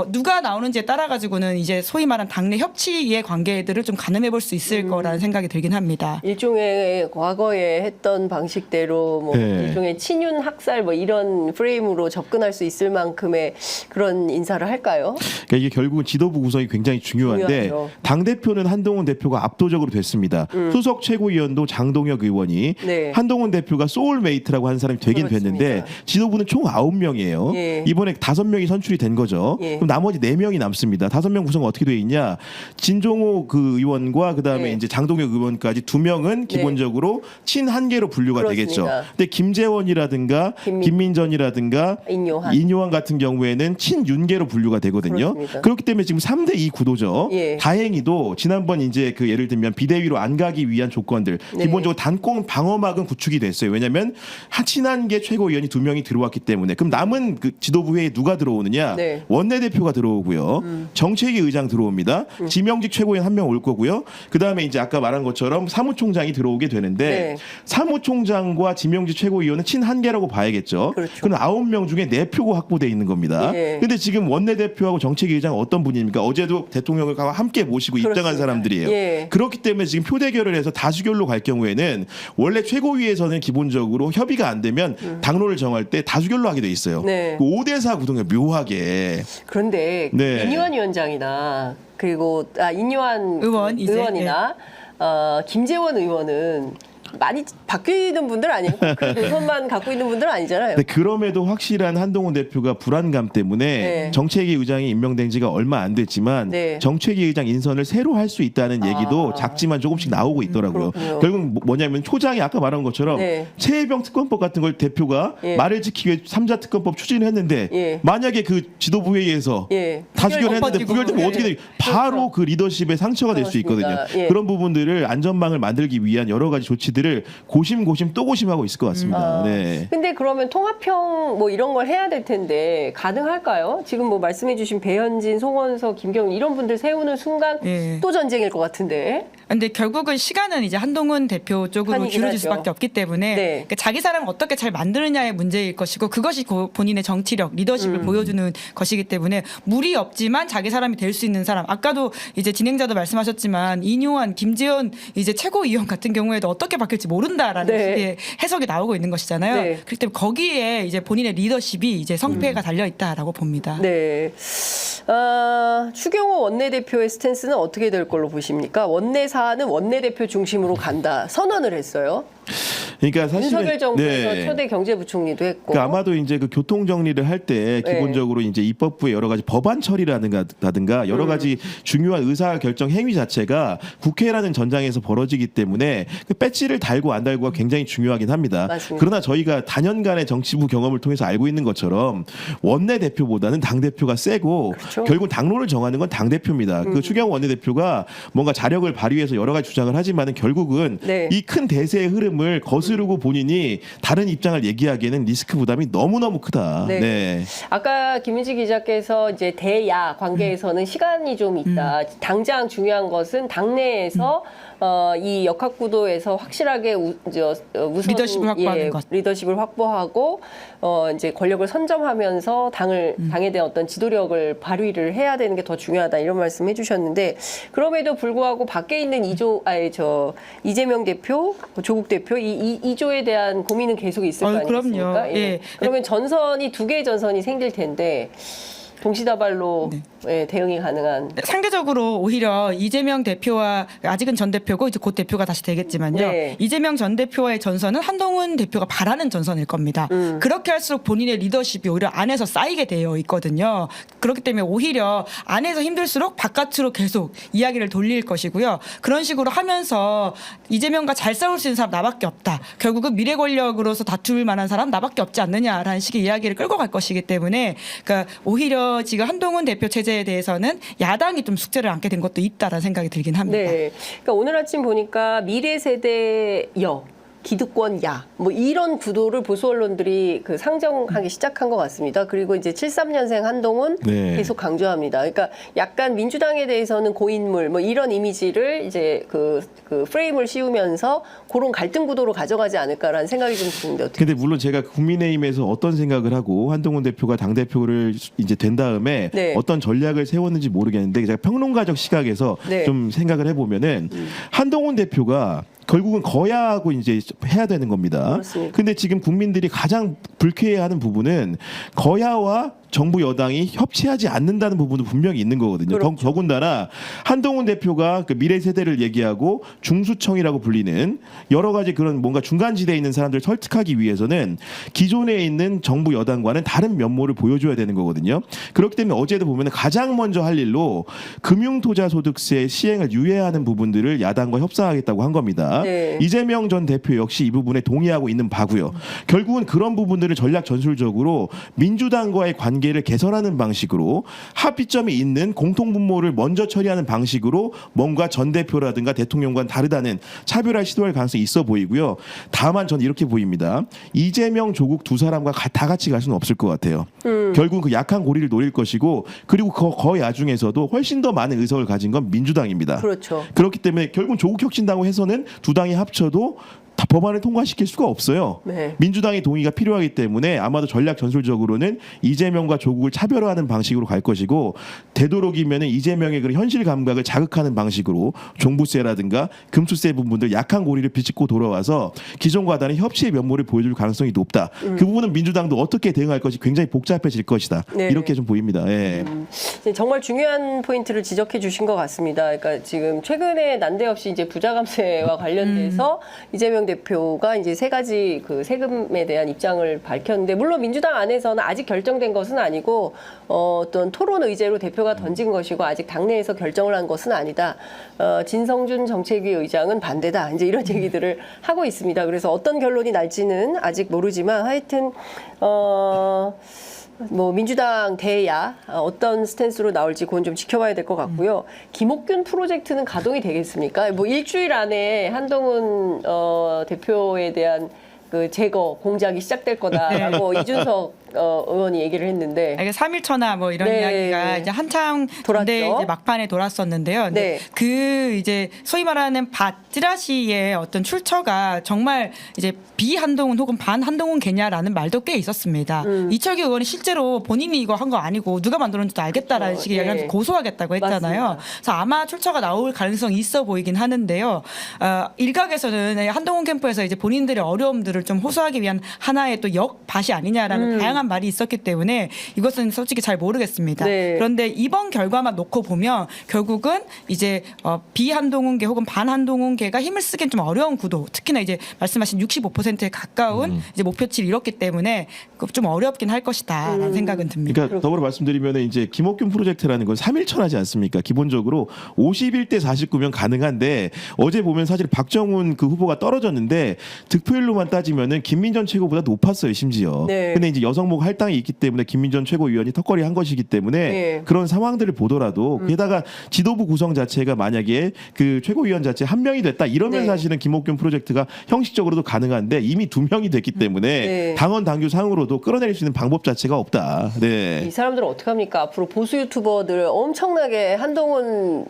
누가 나오는지에 따라 가지고는 이제 소위 말한 당내 협치의 관계들을 좀 가늠해 볼 수 있을 거라는 생각이 들긴 합니다. 일종의 과거에 했던 방식대로 뭐 네. 일종의 친윤 학살 뭐 이런 프레임으로 접근할 수 있을 만큼의 그런 인사를 할까요? 그러니까 이게 결국은 지도부 구성이 굉장히 중요한데 중요하죠. 당 대표는 한동훈 대표가 압도적으로 됐습니다. 수석 최고위원도 장동혁 의원이 네. 한동훈 대표가 소울메이트라고 하는 사람이 되긴 그렇습니다. 됐는데 지도부는 총 9명이에요. 예. 이번에 5명이 선출이 된 거죠. 예. 그럼 나머지 4명이 남습니다. 5명 구성은 어떻게 되어 있냐? 진종호 그 의원과 그다음에 네. 이제 장동혁 의원까지 2명은 기본적으로 친한계로 분류가 그렇습니다. 되겠죠. 근데 김재원이라든가 김민전이라든가 인요한 같은 경우에는 친윤계로 분류가 되거든요. 그렇습니다. 그렇기 때문에 지금 3대2 구도죠. 예. 다행히도 지난번 이제 그 예를 들면 비대위로 안 가기 위한 조건들 네. 기본적으로 단공 방어막은 구축이 됐어요. 왜냐하면 친한계 최고위원이 2명이 들어왔기 때문에 그럼 남은 그 지도부 회의에 누가 들어오느냐? 네. 원내대표가 들어오고요. 정책위 의장 들어옵니다. 지명직 최고위원 1명 올 거고요. 그 다음에 이제 아까 말한 것처럼 사무총장이 들어오게 되는데 네. 사무총장과 지명직 최고위원은 친한계라고 봐야겠죠. 그렇죠. 그럼 9명 중에 4표가 확보돼 있는 겁니다. 예. 근데 지금 원내대표하고 정책위 의장 어떤 분입니까? 어제도 대통령을 함께 모시고 입장한 그렇습니다. 사람들이에요. 예. 그렇기 때문에 지금 표대결을 해서 다수결로 갈 경우에는 원래 최고위에서는 기본적으로 협의가 안 되면 당론을 정할 때 다수결로 하게 돼 있어요. 네. 5대4 구동이 묘하게. 그런데 네. 인요한 위원장이나 그리고 인요한 의원, 이제, 의원이나 김재원 의원은 많이 바뀌는 분들 아니에요? 그 노선만 갖고 있는 분들 아니잖아요. 근데 그럼에도 확실한 한동훈 대표가 불안감 때문에 네. 정책위 의장이 임명된 지가 얼마 안 됐지만 네. 정책위 의장 인선을 새로 할 수 있다는 얘기도 아. 작지만 조금씩 나오고 있더라고요. 그렇군요. 결국 뭐냐면 초장이 아까 말한 것처럼 네. 최혜병 특검법 같은 걸 대표가 예. 말을 지키기 위해 3자 특검법 추진을 했는데 예. 만약에 그 지도부 회의에서 예. 다수결했는데 부결 부결되면 예. 어떻게 돼? 바로 그 리더십에 상처가 될 수 있거든요. 그렇습니다. 예. 그런 부분들을 안전망을 만들기 위한 여러 가지 조치들을 고심고심 또 고심하고 있을 것 같습니다. 네. 근데 그러면 통합형 뭐 이런 걸 해야 될 텐데 가능할까요? 지금 뭐 말씀해주신 배현진, 송원석, 김경일 이런 분들 세우는 순간 예. 또 전쟁일 것 같은데. 근데 결국은 시간은 이제 한동훈 대표 쪽으로 편이긴 기울어질 하죠. 수밖에 없기 때문에 네. 그러니까 자기 사람을 어떻게 잘 만드느냐의 문제일 것이고 그것이 본인의 정치력, 리더십을 보여주는 것이기 때문에 무리 없지만 자기 사람이 될 수 있는 사람. 아까도 이제 진행자도 말씀하셨지만 인요한, 김재원 이제 최고위원 같은 경우에도 어떻게 바뀔지 모른다라는 네. 식의 해석이 나오고 있는 것이잖아요. 네. 그렇기 때문에 거기에 이제 본인의 리더십이 이제 성패가 달려 있다라고 봅니다. 네. 추경호 원내대표의 스탠스는 어떻게 될 걸로 보십니까? 원내 사안은 원내대표 중심으로 간다. 선언을 했어요. 그러니까 사실은 윤석열 정부에서 네. 초대 경제부총리도 했고. 그러니까 아마도 이제 그 교통 정리를 할 때 네. 기본적으로 이제 입법부의 여러 가지 법안 처리라든가 여러 가지 중요한 의사 결정 행위 자체가 국회라는 전장에서 벌어지기 때문에 그 배지를 달고 안 달고가 굉장히 중요하긴 합니다. 맞습니다. 그러나 저희가 단연간의 정치부 경험을 통해서 알고 있는 것처럼 원내 대표보다는 당 대표가 세고 그렇죠. 결국 당론을 정하는 건 당 대표입니다. 그 추경호 원내 대표가 뭔가 자력을 발휘해서 여러 가지 주장을 하지만은 결국은 네. 이 큰 대세의 흐름을 거스르고 본인이 다른 입장을 얘기하기에는 리스크 부담이 너무너무 크다. 네. 네. 아까 김민지 기자께서 이제 대야 관계에서는 시간이 좀 있다. 당장 중요한 것은 당내에서 이 역학구도에서 확실하게 우선 리더십을 확보하는 것. 리더십을 확보하고 이제 권력을 선점하면서 당에 대한 어떤 지도력을 발휘를 해야 되는 게 더 중요하다 이런 말씀해 주셨는데 그럼에도 불구하고 밖에 있는 이재명 대표, 조국 대표 이 이조에 대한 고민은 계속 있을 거 아니겠습니까? 그럼요. 예. 그러면 전선이 2개의 전선이 생길 텐데 동시다발로 대응이 가능한. 상대적으로 오히려 이재명 대표와 아직은 전 대표고 이제 곧 대표가 다시 되겠지만요. 네. 이재명 전 대표와의 전선은 한동훈 대표가 바라는 전선일 겁니다. 그렇게 할수록 본인의 리더십이 오히려 안에서 쌓이게 되어 있거든요. 그렇기 때문에 오히려 안에서 힘들수록 바깥으로 계속 이야기를 돌릴 것이고요. 그런 식으로 하면서 이재명과 잘 싸울 수 있는 사람 나밖에 없다. 결국은 미래 권력으로서 다툴 만한 사람 나밖에 없지 않느냐라는 식의 이야기를 끌고 갈 것이기 때문에 그러니까 오히려 지금 한동훈 대표 체제에 대해서는 야당이 좀 숙제를 안게 된 것도 있다라는 생각이 들긴 합니다. 네. 그러니까 오늘 아침 보니까 미래 세대 기득권 뭐 이런 구도를 보수 언론들이 그 상정하기 시작한 것 같습니다. 그리고 이제 73년생 한동훈 네. 계속 강조합니다. 그러니까 약간 민주당에 대해서는 고인물 뭐 이런 이미지를 이제 그 프레임을 씌우면서 그런 갈등 구도로 가져가지 않을까라는 생각이 좀 드는데 어떻게? 근데 물론 제가 국민의힘에서 어떤 생각을 하고 한동훈 대표가 당 대표를 이제 된 다음에 네. 어떤 전략을 세웠는지 모르겠는데 제가 평론가적 시각에서 네. 좀 생각을 해보면은 한동훈 대표가 결국은 거야하고 이제 해야 되는 겁니다. 그렇습니다. 근데 지금 국민들이 가장 불쾌해하는 부분은 거야와 정부 여당이 협치하지 않는다는 부분도 분명히 있는 거거든요. 그렇죠. 더군다나 한동훈 대표가 그 미래 세대를 얘기하고 중수청이라고 불리는 여러 가지 그런 뭔가 중간지대에 있는 사람들을 설득하기 위해서는 기존에 있는 정부 여당과는 다른 면모를 보여줘야 되는 거거든요. 그렇기 때문에 어제도 보면 가장 먼저 할 일로 금융투자소득세 시행을 유예하는 부분들을 야당과 협상하겠다고 한 겁니다. 네. 이재명 전 대표 역시 이 부분에 동의하고 있는 바고요. 결국은 그런 부분들을 전략 전술적으로 민주당과의 관계를 개선하는 방식으로 합의점이 있는 공통분모를 먼저 처리하는 방식으로 뭔가 전 대표라든가 대통령과는 다르다는 차별화 시도할 가능성이 있어 보이고요. 다만 저는 이렇게 보입니다. 이재명, 조국 두 사람과 다 같이 갈 수는 없을 것 같아요. 결국은 그 약한 고리를 노릴 것이고 그리고 그 야중에서도 훨씬 더 많은 의석을 가진 건 민주당입니다. 그렇죠. 그렇기 때문에 결국 조국 혁신당으로 해서는 두 당이 합쳐도 다 법안을 통과시킬 수가 없어요. 네. 민주당의 동의가 필요하기 때문에 아마도 전략 전술적으로는 이재명과 조국을 차별화하는 방식으로 갈 것이고 되도록이면 이재명의 그런 현실 감각을 자극하는 방식으로 종부세라든가 금수세 부분들 약한 고리를 비집고 돌아와서 기존과 다른 협치의 면모를 보여줄 가능성이 높다. 그 부분은 민주당도 어떻게 대응할 것이 굉장히 복잡해질 것이다. 네. 이렇게 좀 보입니다. 예. 정말 중요한 포인트를 지적해 주신 것 같습니다. 그러니까 지금 최근에 난데없이 이제 부자 감세와 관련돼서 이재명 대표가 이제 세 가지 그 세금에 대한 입장을 밝혔는데 물론 민주당 안에서는 아직 결정된 것은 아니고 어떤 토론 의제로 대표가 던진 것이고 아직 당내에서 결정을 한 것은 아니다. 진성준 정책위 의장은 반대다. 이제 이런 얘기들을 하고 있습니다. 그래서 어떤 결론이 날지는 아직 모르지만 하여튼 뭐 민주당 대야 어떤 스탠스로 나올지 그건 좀 지켜봐야 될 것 같고요. 김옥균 프로젝트는 가동이 되겠습니까? 뭐 일주일 안에 한동훈 대표에 대한 그 제거 공작이 시작될 거다라고 이준석 의원이 얘기를 했는데 이게 3일천하 뭐 이런 네. 이야기가 이제 한창 돌았죠. 근데 이제 막판에 돌았었는데요. 근데 네. 그 이제 소위 말하는 찌라시의 어떤 출처가 정말 이제 비한동훈 혹은 반한동훈 개냐라는 말도 꽤 있었습니다. 이철규 의원이 실제로 본인이 이거 한 거 아니고 누가 만들었는지도 알겠다라는 식의 네. 이야기를 고소하겠다고 했잖아요. 맞습니다. 그래서 아마 출처가 나올 가능성이 있어 보이긴 하는데요. 일각에서는 한동훈 캠프에서 이제 본인들의 어려움들을 좀 호소하기 위한 하나의 또 역밭이 아니냐라는 다양한 말이 있었기 때문에 이것은 솔직히 잘 모르겠습니다. 네. 그런데 이번 결과만 놓고 보면 결국은 이제 비한동훈계 혹은 반한동훈계가 힘을 쓰기엔 좀 어려운 구도, 특히나 이제 말씀하신 65%에 가까운 이제 목표치를 이뤘기 때문에 좀 어렵긴 할 것이다라는 생각은 듭니다. 그러니까 더불어 말씀드리면 이제 김옥균 프로젝트라는 건 3일천하지 않습니까? 기본적으로 51대 49면 가능한데 어제 보면 사실 박정훈 그 후보가 떨어졌는데 득표율로만 따지면은 김민전 최고보다 높았어요, 심지어. 네. 근데 이제 여성목 할당이 있기 때문에 김민전 최고위원이 턱걸이 한 것이기 때문에 네. 그런 상황들을 보더라도 게다가 지도부 구성 자체가 만약에 그 최고위원 자체 한 명이 됐다 이러면 네. 사실은 김옥균 프로젝트가 형식적으로도 가능한데 이미 2명이 됐기 때문에 네. 당원 당규 상으로도 끌어내릴 수 있는 방법 자체가 없다. 네. 이 사람들은 어떻게 합니까? 앞으로 보수 유튜버들 엄청나게 한동훈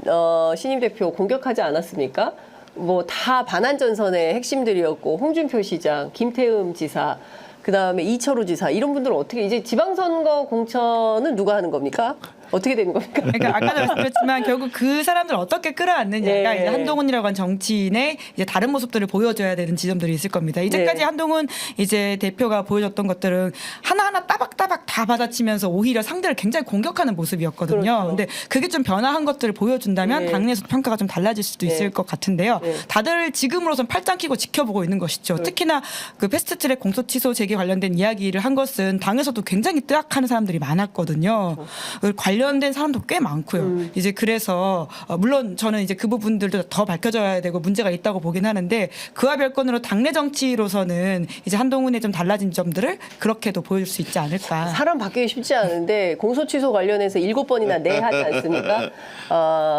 신임 대표 공격하지 않았습니까? 뭐 다 반환전선의 핵심들이었고 홍준표 시장, 김태흠 지사, 그다음에 이철우 지사 이런 분들은 어떻게 이제 지방선거 공천은 누가 하는 겁니까? 어떻게 되는 겁니까? 그러니까 아까도 말씀드렸지만 결국 그 사람들을 어떻게 끌어안느냐가 네. 이제 한동훈이라고 한 정치인의 이제 다른 모습들을 보여줘야 되는 지점들이 있을 겁니다. 이제까지 네. 한동훈 이제 대표가 보여줬던 것들은 하나하나 따박따박 다 받아치면서 오히려 상대를 굉장히 공격하는 모습이었거든요. 그렇죠. 근데 그게 좀 변화한 것들을 보여준다면 네. 당내에서 평가가 좀 달라질 수도 네. 있을 것 같은데요. 네. 다들 지금으로선 팔짱 끼고 지켜보고 있는 것이죠. 특히나 그 패스트트랙 공소 취소 제기 관련된 이야기를 한 것은 당에서도 굉장히 뜨악하는 사람들이 많았거든요. 관련된 사람도 꽤 많고요. 이제 그래서 물론 저는 이제 그 부분들도 더 밝혀져야 되고 문제가 있다고 보긴 하는데 그와 별건으로 당내 정치로서는 이제 한동훈의 좀 달라진 점들을 그렇게도 보여줄 수 있지 않을까. 사람 바뀌기 쉽지 않은데 공소취소 관련해서 7번이나 네 하지 않습니까?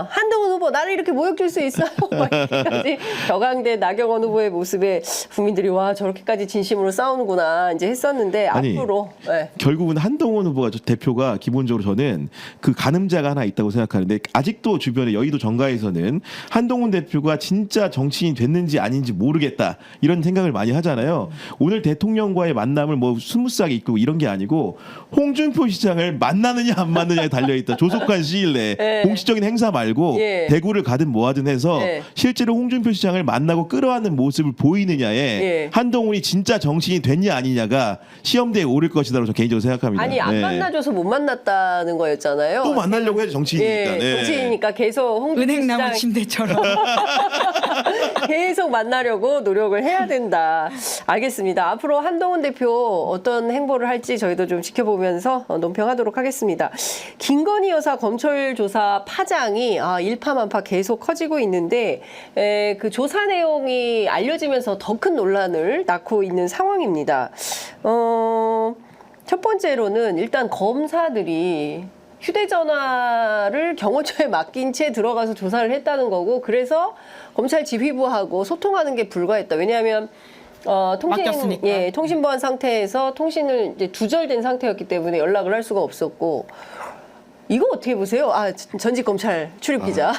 한동훈 후보 나를 이렇게 모욕 줄 수 있어요. 막 이렇게까지 격앙된 나경원 후보의 모습에 국민들이 와 저렇게까지 진심으로 싸우는구나 이제 했었는데 아니, 앞으로 네. 결국은 한동훈 후보가 대표가 기본적으로 저는 그 가늠자가 하나 있다고 생각하는데 아직도 주변에 여의도 정가에서는 한동훈 대표가 진짜 정치인이 됐는지 아닌지 모르겠다 이런 생각을 많이 하잖아요. 오늘 대통령과의 만남을 뭐 스무스하게 있고 이런 게 아니고 홍준표 시장을 만나느냐 안 만나느냐에 달려있다. 조속한 시일 내에 네. 공식적인 행사 말고 예. 대구를 가든 뭐하든 해서 네. 실제로 홍준표 시장을 만나고 끌어안는 모습을 보이느냐에 예. 한동훈이 진짜 정치인이 됐냐 아니냐가 시험대에 오를 것이다라고 저는 개인적으로 생각합니다. 아니 안 네. 만나줘서 못 만났다는 거였잖아요. 또 만나려고 해야죠 정치인이니까. 예, 네. 정치인이니까 계속 홍준표 은행나무 시장 침대처럼. 계속 만나려고 노력을 해야 된다. 알겠습니다. 앞으로 한동훈 대표 어떤 행보를 할지 저희도 좀 지켜보면서 논평하도록 하겠습니다. 김건희 여사 검찰 조사 파장이 일파만파 계속 커지고 있는데 그 조사 내용이 알려지면서 더 큰 논란을 낳고 있는 상황입니다. 첫 번째로는 일단 검사들이 휴대전화를 경호처에 맡긴 채 들어가서 조사를 했다는 거고 그래서 검찰 지휘부하고 소통하는 게 불가했다. 왜냐하면 맡겼으니까. 통신보안 상태에서 통신을 이제 두절된 상태였기 때문에 연락을 할 수가 없었고 이거 어떻게 보세요? 전직 검찰 출입 기자.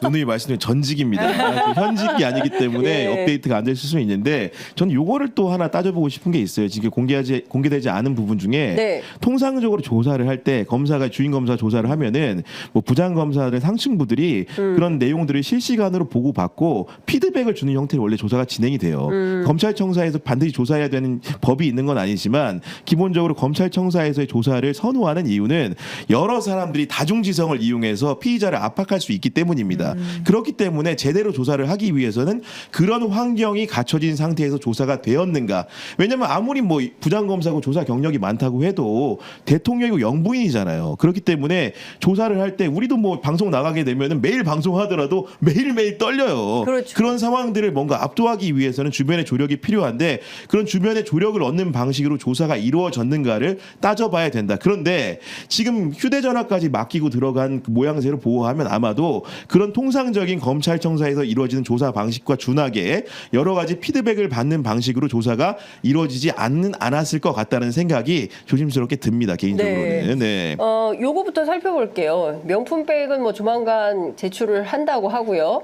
누누이 말씀드린 전직입니다. 현직이 아니기 때문에 예. 업데이트가 안 됐을 수는 있는데 저는 요거를 또 하나 따져보고 싶은 게 있어요. 지금 공개되지 않은 부분 중에 네. 통상적으로 조사를 할 때 검사가 주인 검사 조사를 하면은 뭐 부장 검사들 상층부들이 그런 내용들을 실시간으로 보고받고 피드백을 주는 형태로 원래 조사가 진행이 돼요. 검찰청사에서 반드시 조사해야 되는 법이 있는 건 아니지만 기본적으로 검찰청사에서의 조사를 선호하는 이유는 여러 사람들이 다중지성을 이용해서 피의자를 압박할 수 있기 때문입니다. 그렇기 때문에 제대로 조사를 하기 위해서는 그런 환경이 갖춰진 상태에서 조사가 되었는가. 왜냐하면 아무리 뭐 부장검사고 조사 경력이 많다고 해도 대통령이고 영부인이잖아요. 그렇기 때문에 조사를 할 때 우리도 뭐 방송 나가게 되면 매일 방송하더라도 매일매일 떨려요. 그렇죠. 그런 상황들을 뭔가 압도하기 위해서는 주변의 조력이 필요한데 그런 주변의 조력을 얻는 방식으로 조사가 이루어졌는가를 따져봐야 된다. 그런데 지금 휴대전화까지 맡기고 들어간 그 모양새로 보호하면 아마도 그런 통상적인 검찰청사에서 이루어지는 조사 방식과 준하게 여러 가지 피드백을 받는 방식으로 조사가 이루어지지 않았을 것 같다는 생각이 조심스럽게 듭니다. 개인적으로는. 네. 요거부터 살펴볼게요. 명품백은 뭐 조만간 제출을 한다고 하고요.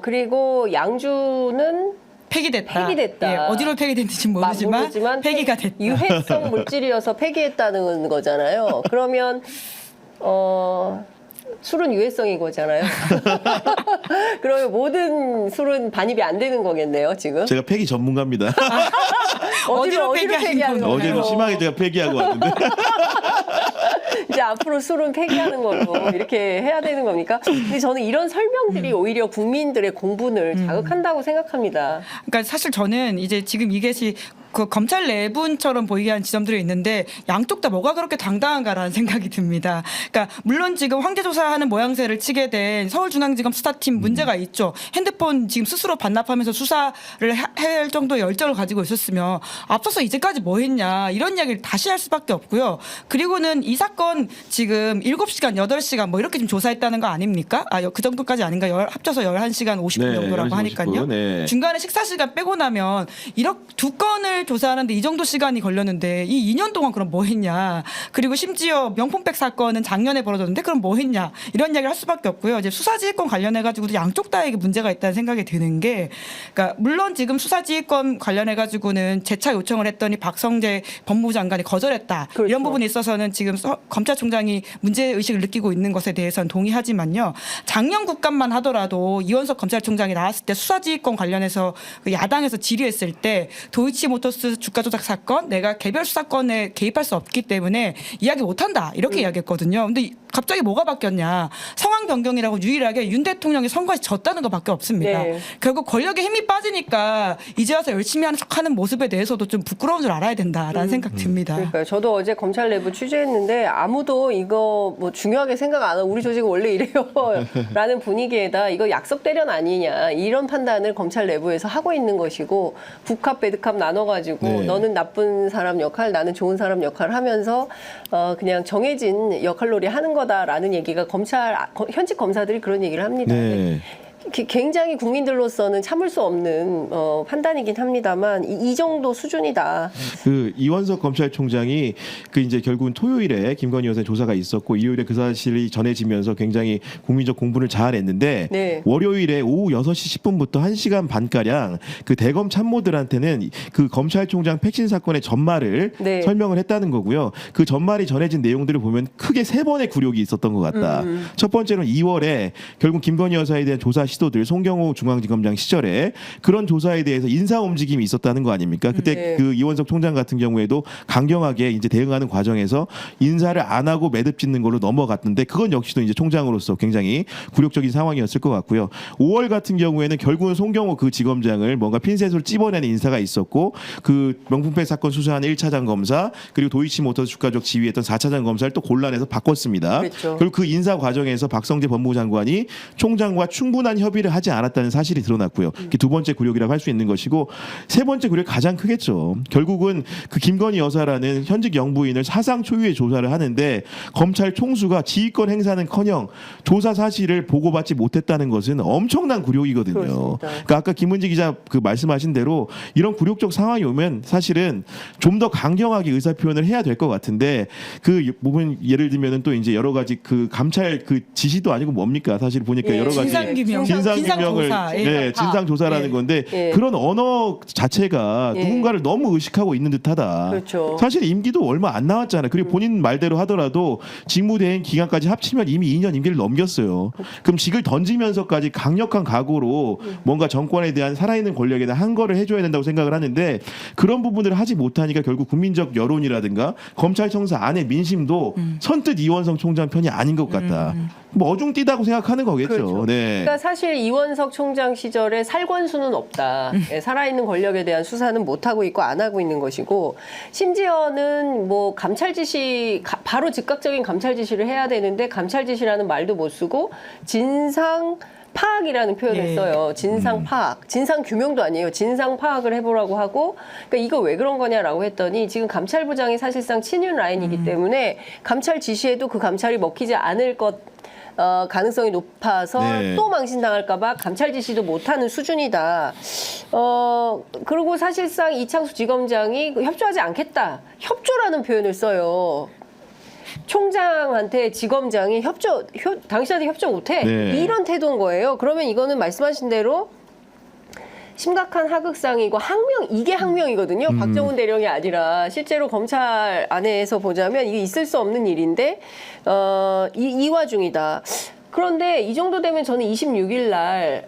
그리고 양주는 폐기됐다. 폐기됐다. 예, 어디로 폐기됐는지 모르지만 폐기가 됐다. 유해성 물질이어서 폐기했다는 거잖아요. 그러면 술은 유해성인 거잖아요. 그러면 모든 술은 반입이 안 되는 거겠네요, 지금. 제가 폐기 전문가입니다. 어디로 폐기하는 폐기하는 건가요? 어제도 심하게 제가 폐기하고 왔는데. 이제 앞으로 술은 폐기하는 걸로 이렇게 해야 되는 겁니까? 근데 저는 이런 설명들이 오히려 국민들의 공분을 자극한다고 생각합니다. 그러니까 사실 저는 이제 지금 이것이 그 검찰 내분처럼 보이게 하는 지점들이 있는데 양쪽 다 뭐가 그렇게 당당한가라는 생각이 듭니다. 그러니까 물론 지금 황제조사하는 모양새를 치게 된 서울중앙지검 수사팀 문제가 있죠. 핸드폰 지금 스스로 반납하면서 수사를 할 정도의 열정을 가지고 있었으면 앞서서 이제까지 뭐 했냐 이런 이야기를 다시 할 수밖에 없고요. 그리고는 이 사건 지금 7시간, 8시간 뭐 이렇게 좀 조사했다는 거 아닙니까? 그 정도까지 아닌가? 합쳐서 11시간 50분 네, 정도라고 11시간 하니까요. 50분, 네. 중간에 식사 시간 빼고 나면 이렇게 두 건을 조사하는데 이 정도 시간이 걸렸는데 이 2년 동안 그럼 뭐 했냐. 그리고 심지어 명품백 사건은 작년에 벌어졌는데 그럼 뭐 했냐. 이런 이야기를 할 수밖에 없고요. 이제 수사지휘권 관련해가지고도 양쪽 다에게 문제가 있다는 생각이 드는 게 그러니까 물론 지금 수사지휘권 관련해가지고는 재차 요청을 했더니 박성재 법무부 장관이 거절했다. 그렇죠. 이런 부분에 있어서는 지금 검찰총장이 문제의식을 느끼고 있는 것에 대해서는 동의하지만요. 작년 국감만 하더라도 이원석 검찰총장이 나왔을 때 수사지휘권 관련해서 그 야당에서 질의했을 때 도이치모터스 주가 조작 사건 내가 개별 수사권에 개입할 수 없기 때문에 이야기 못한다 이렇게 이야기했거든요. 근데 갑자기 뭐가 바뀌었냐. 상황 변경이라고 유일하게 윤 대통령이 선거에서 졌다는 것밖에 없습니다. 네. 결국 권력에 힘이 빠지니까 이제 와서 열심히 하는 척하는 모습에 대해서도 좀 부끄러운 줄 알아야 된다라는 생각 듭니다. 그러니까요. 저도 어제 검찰 내부 취재했는데 아무도 이거 뭐 중요하게 생각 안 하고 우리 조직은 원래 이래요 라는 분위기에다 이거 약속 대련 아니냐 이런 판단을 검찰 내부에서 하고 있는 것이고 국합 배드캅 나눠가지고 네. 너는 나쁜 사람 역할 나는 좋은 사람 역할 하면서 그냥 정해진 역할놀이 하는 거다라는 얘기가 현직 검사들이 그런 얘기를 합니다. 네. 굉장히 국민들로서는 참을 수 없는 판단이긴 합니다만 이 정도 수준이다. 그 이원석 검찰총장이 그 이제 결국은 토요일에 김건희 여사의 조사가 있었고 일요일에 그 사실이 전해지면서 굉장히 국민적 공분을 자아냈는데 네. 월요일에 오후 6시 10분부터 1시간 반가량 그 대검 참모들한테는 그 검찰총장 패신 사건의 전말을 네. 설명을 했다는 거고요. 그 전말이 전해진 내용들을 보면 크게 3번의 굴욕이 있었던 것 같다. 첫 번째로는 2월에 결국 김건희 여사에 대한 조사 시도들 송경호 중앙지검장 시절에 그런 조사에 대해서 인사 움직임이 있었다는 거 아닙니까? 그때 네. 그 이원석 총장 같은 경우에도 강경하게 이제 대응하는 과정에서 인사를 안 하고 매듭 짓는 걸로 넘어갔는데 그건 역시도 이제 총장으로서 굉장히 굴욕적인 상황이었을 것 같고요. 5월 같은 경우에는 결국은 송경호 그 지검장을 뭔가 핀셋으로 찝어내는 인사가 있었고 그 명품백 사건 수사하는 1차장 검사 그리고 도이치모터스 주가적 지휘했던 4차장 검사를 또 곤란해서 바꿨습니다. 그렇죠. 그리고 그 인사 과정에서 박성재 법무부 장관이 총장과 충분한 협의를 하지 않았다는 사실이 드러났고요. 이게 두 번째 굴욕이라고 할 수 있는 것이고 세 번째 굴욕이 가장 크겠죠. 결국은 그 김건희 여사라는 현직 영부인을 사상 초유의 조사를 하는데 검찰 총수가 지휘권 행사는커녕 조사 사실을 보고받지 못했다는 것은 엄청난 굴욕이거든요. 그렇습니다. 그러니까 아까 김은지 기자 그 말씀하신 대로 이런 굴욕적 상황이 오면 사실은 좀 더 강경하게 의사 표현을 해야 될 것 같은데 그 부분 예를 들면은 또 이제 여러 가지 그 감찰 그 지시도 아니고 뭡니까 사실 보니까 예, 여러 가지 진상규명, 진상규명을 진상조사, 예. 네, 진상 조사라는 예. 건데 예. 그런 언어 자체가 예. 누군가를 너무 의식하고 있는 듯하다. 그렇죠. 사실 임기도 얼마 안 남았잖아요. 그리고 본인 말대로 하더라도 직무대행 기간까지 합치면 이미 2년 임기를 넘겼어요. 그럼 직을 던지면서까지 강력한 각오로 뭔가 정권에 대한 살아있는 권력에 대한 항거를 해줘야 된다고 생각을 하는데 그런 부분을 하지 못하니까 결국 국민적 여론이라든가 검찰청사 안의 민심도 선뜻 이원석 총장 편이 아닌 것 같다. 뭐 어중뛰다고 생각하는 거겠죠. 그렇죠. 네. 그러니까 사실 이원석 총장 시절에 살권수는 없다. 예, 살아있는 권력에 대한 수사는 못 하고 있고 안 하고 있는 것이고 심지어는 뭐 감찰 지시 바로 즉각적인 감찰 지시를 해야 되는데 감찰 지시라는 말도 못 쓰고 진상 파악이라는 표현을 예. 써요. 진상 파악. 진상 규명도 아니에요. 진상 파악을 해보라고 하고 그러니까 이거 왜 그런 거냐라고 했더니 지금 감찰부장이 사실상 친윤 라인이기 때문에 감찰 지시에도 그 감찰이 먹히지 않을 것 가능성이 높아서 네. 또 망신당할까봐 감찰 지시도 못하는 수준이다. 그리고 사실상 이창수 지검장이 협조하지 않겠다. 협조라는 표현을 써요. 총장한테 지검장이 당신한테 협조 못해. 네. 이런 태도인 거예요. 그러면 이거는 말씀하신 대로 심각한 하극상이고 이게 항명이거든요. 박정훈 대령이 아니라 실제로 검찰 안에서 보자면 이게 있을 수 없는 일인데 이 와중이다. 그런데 이 정도 되면 저는 26일 날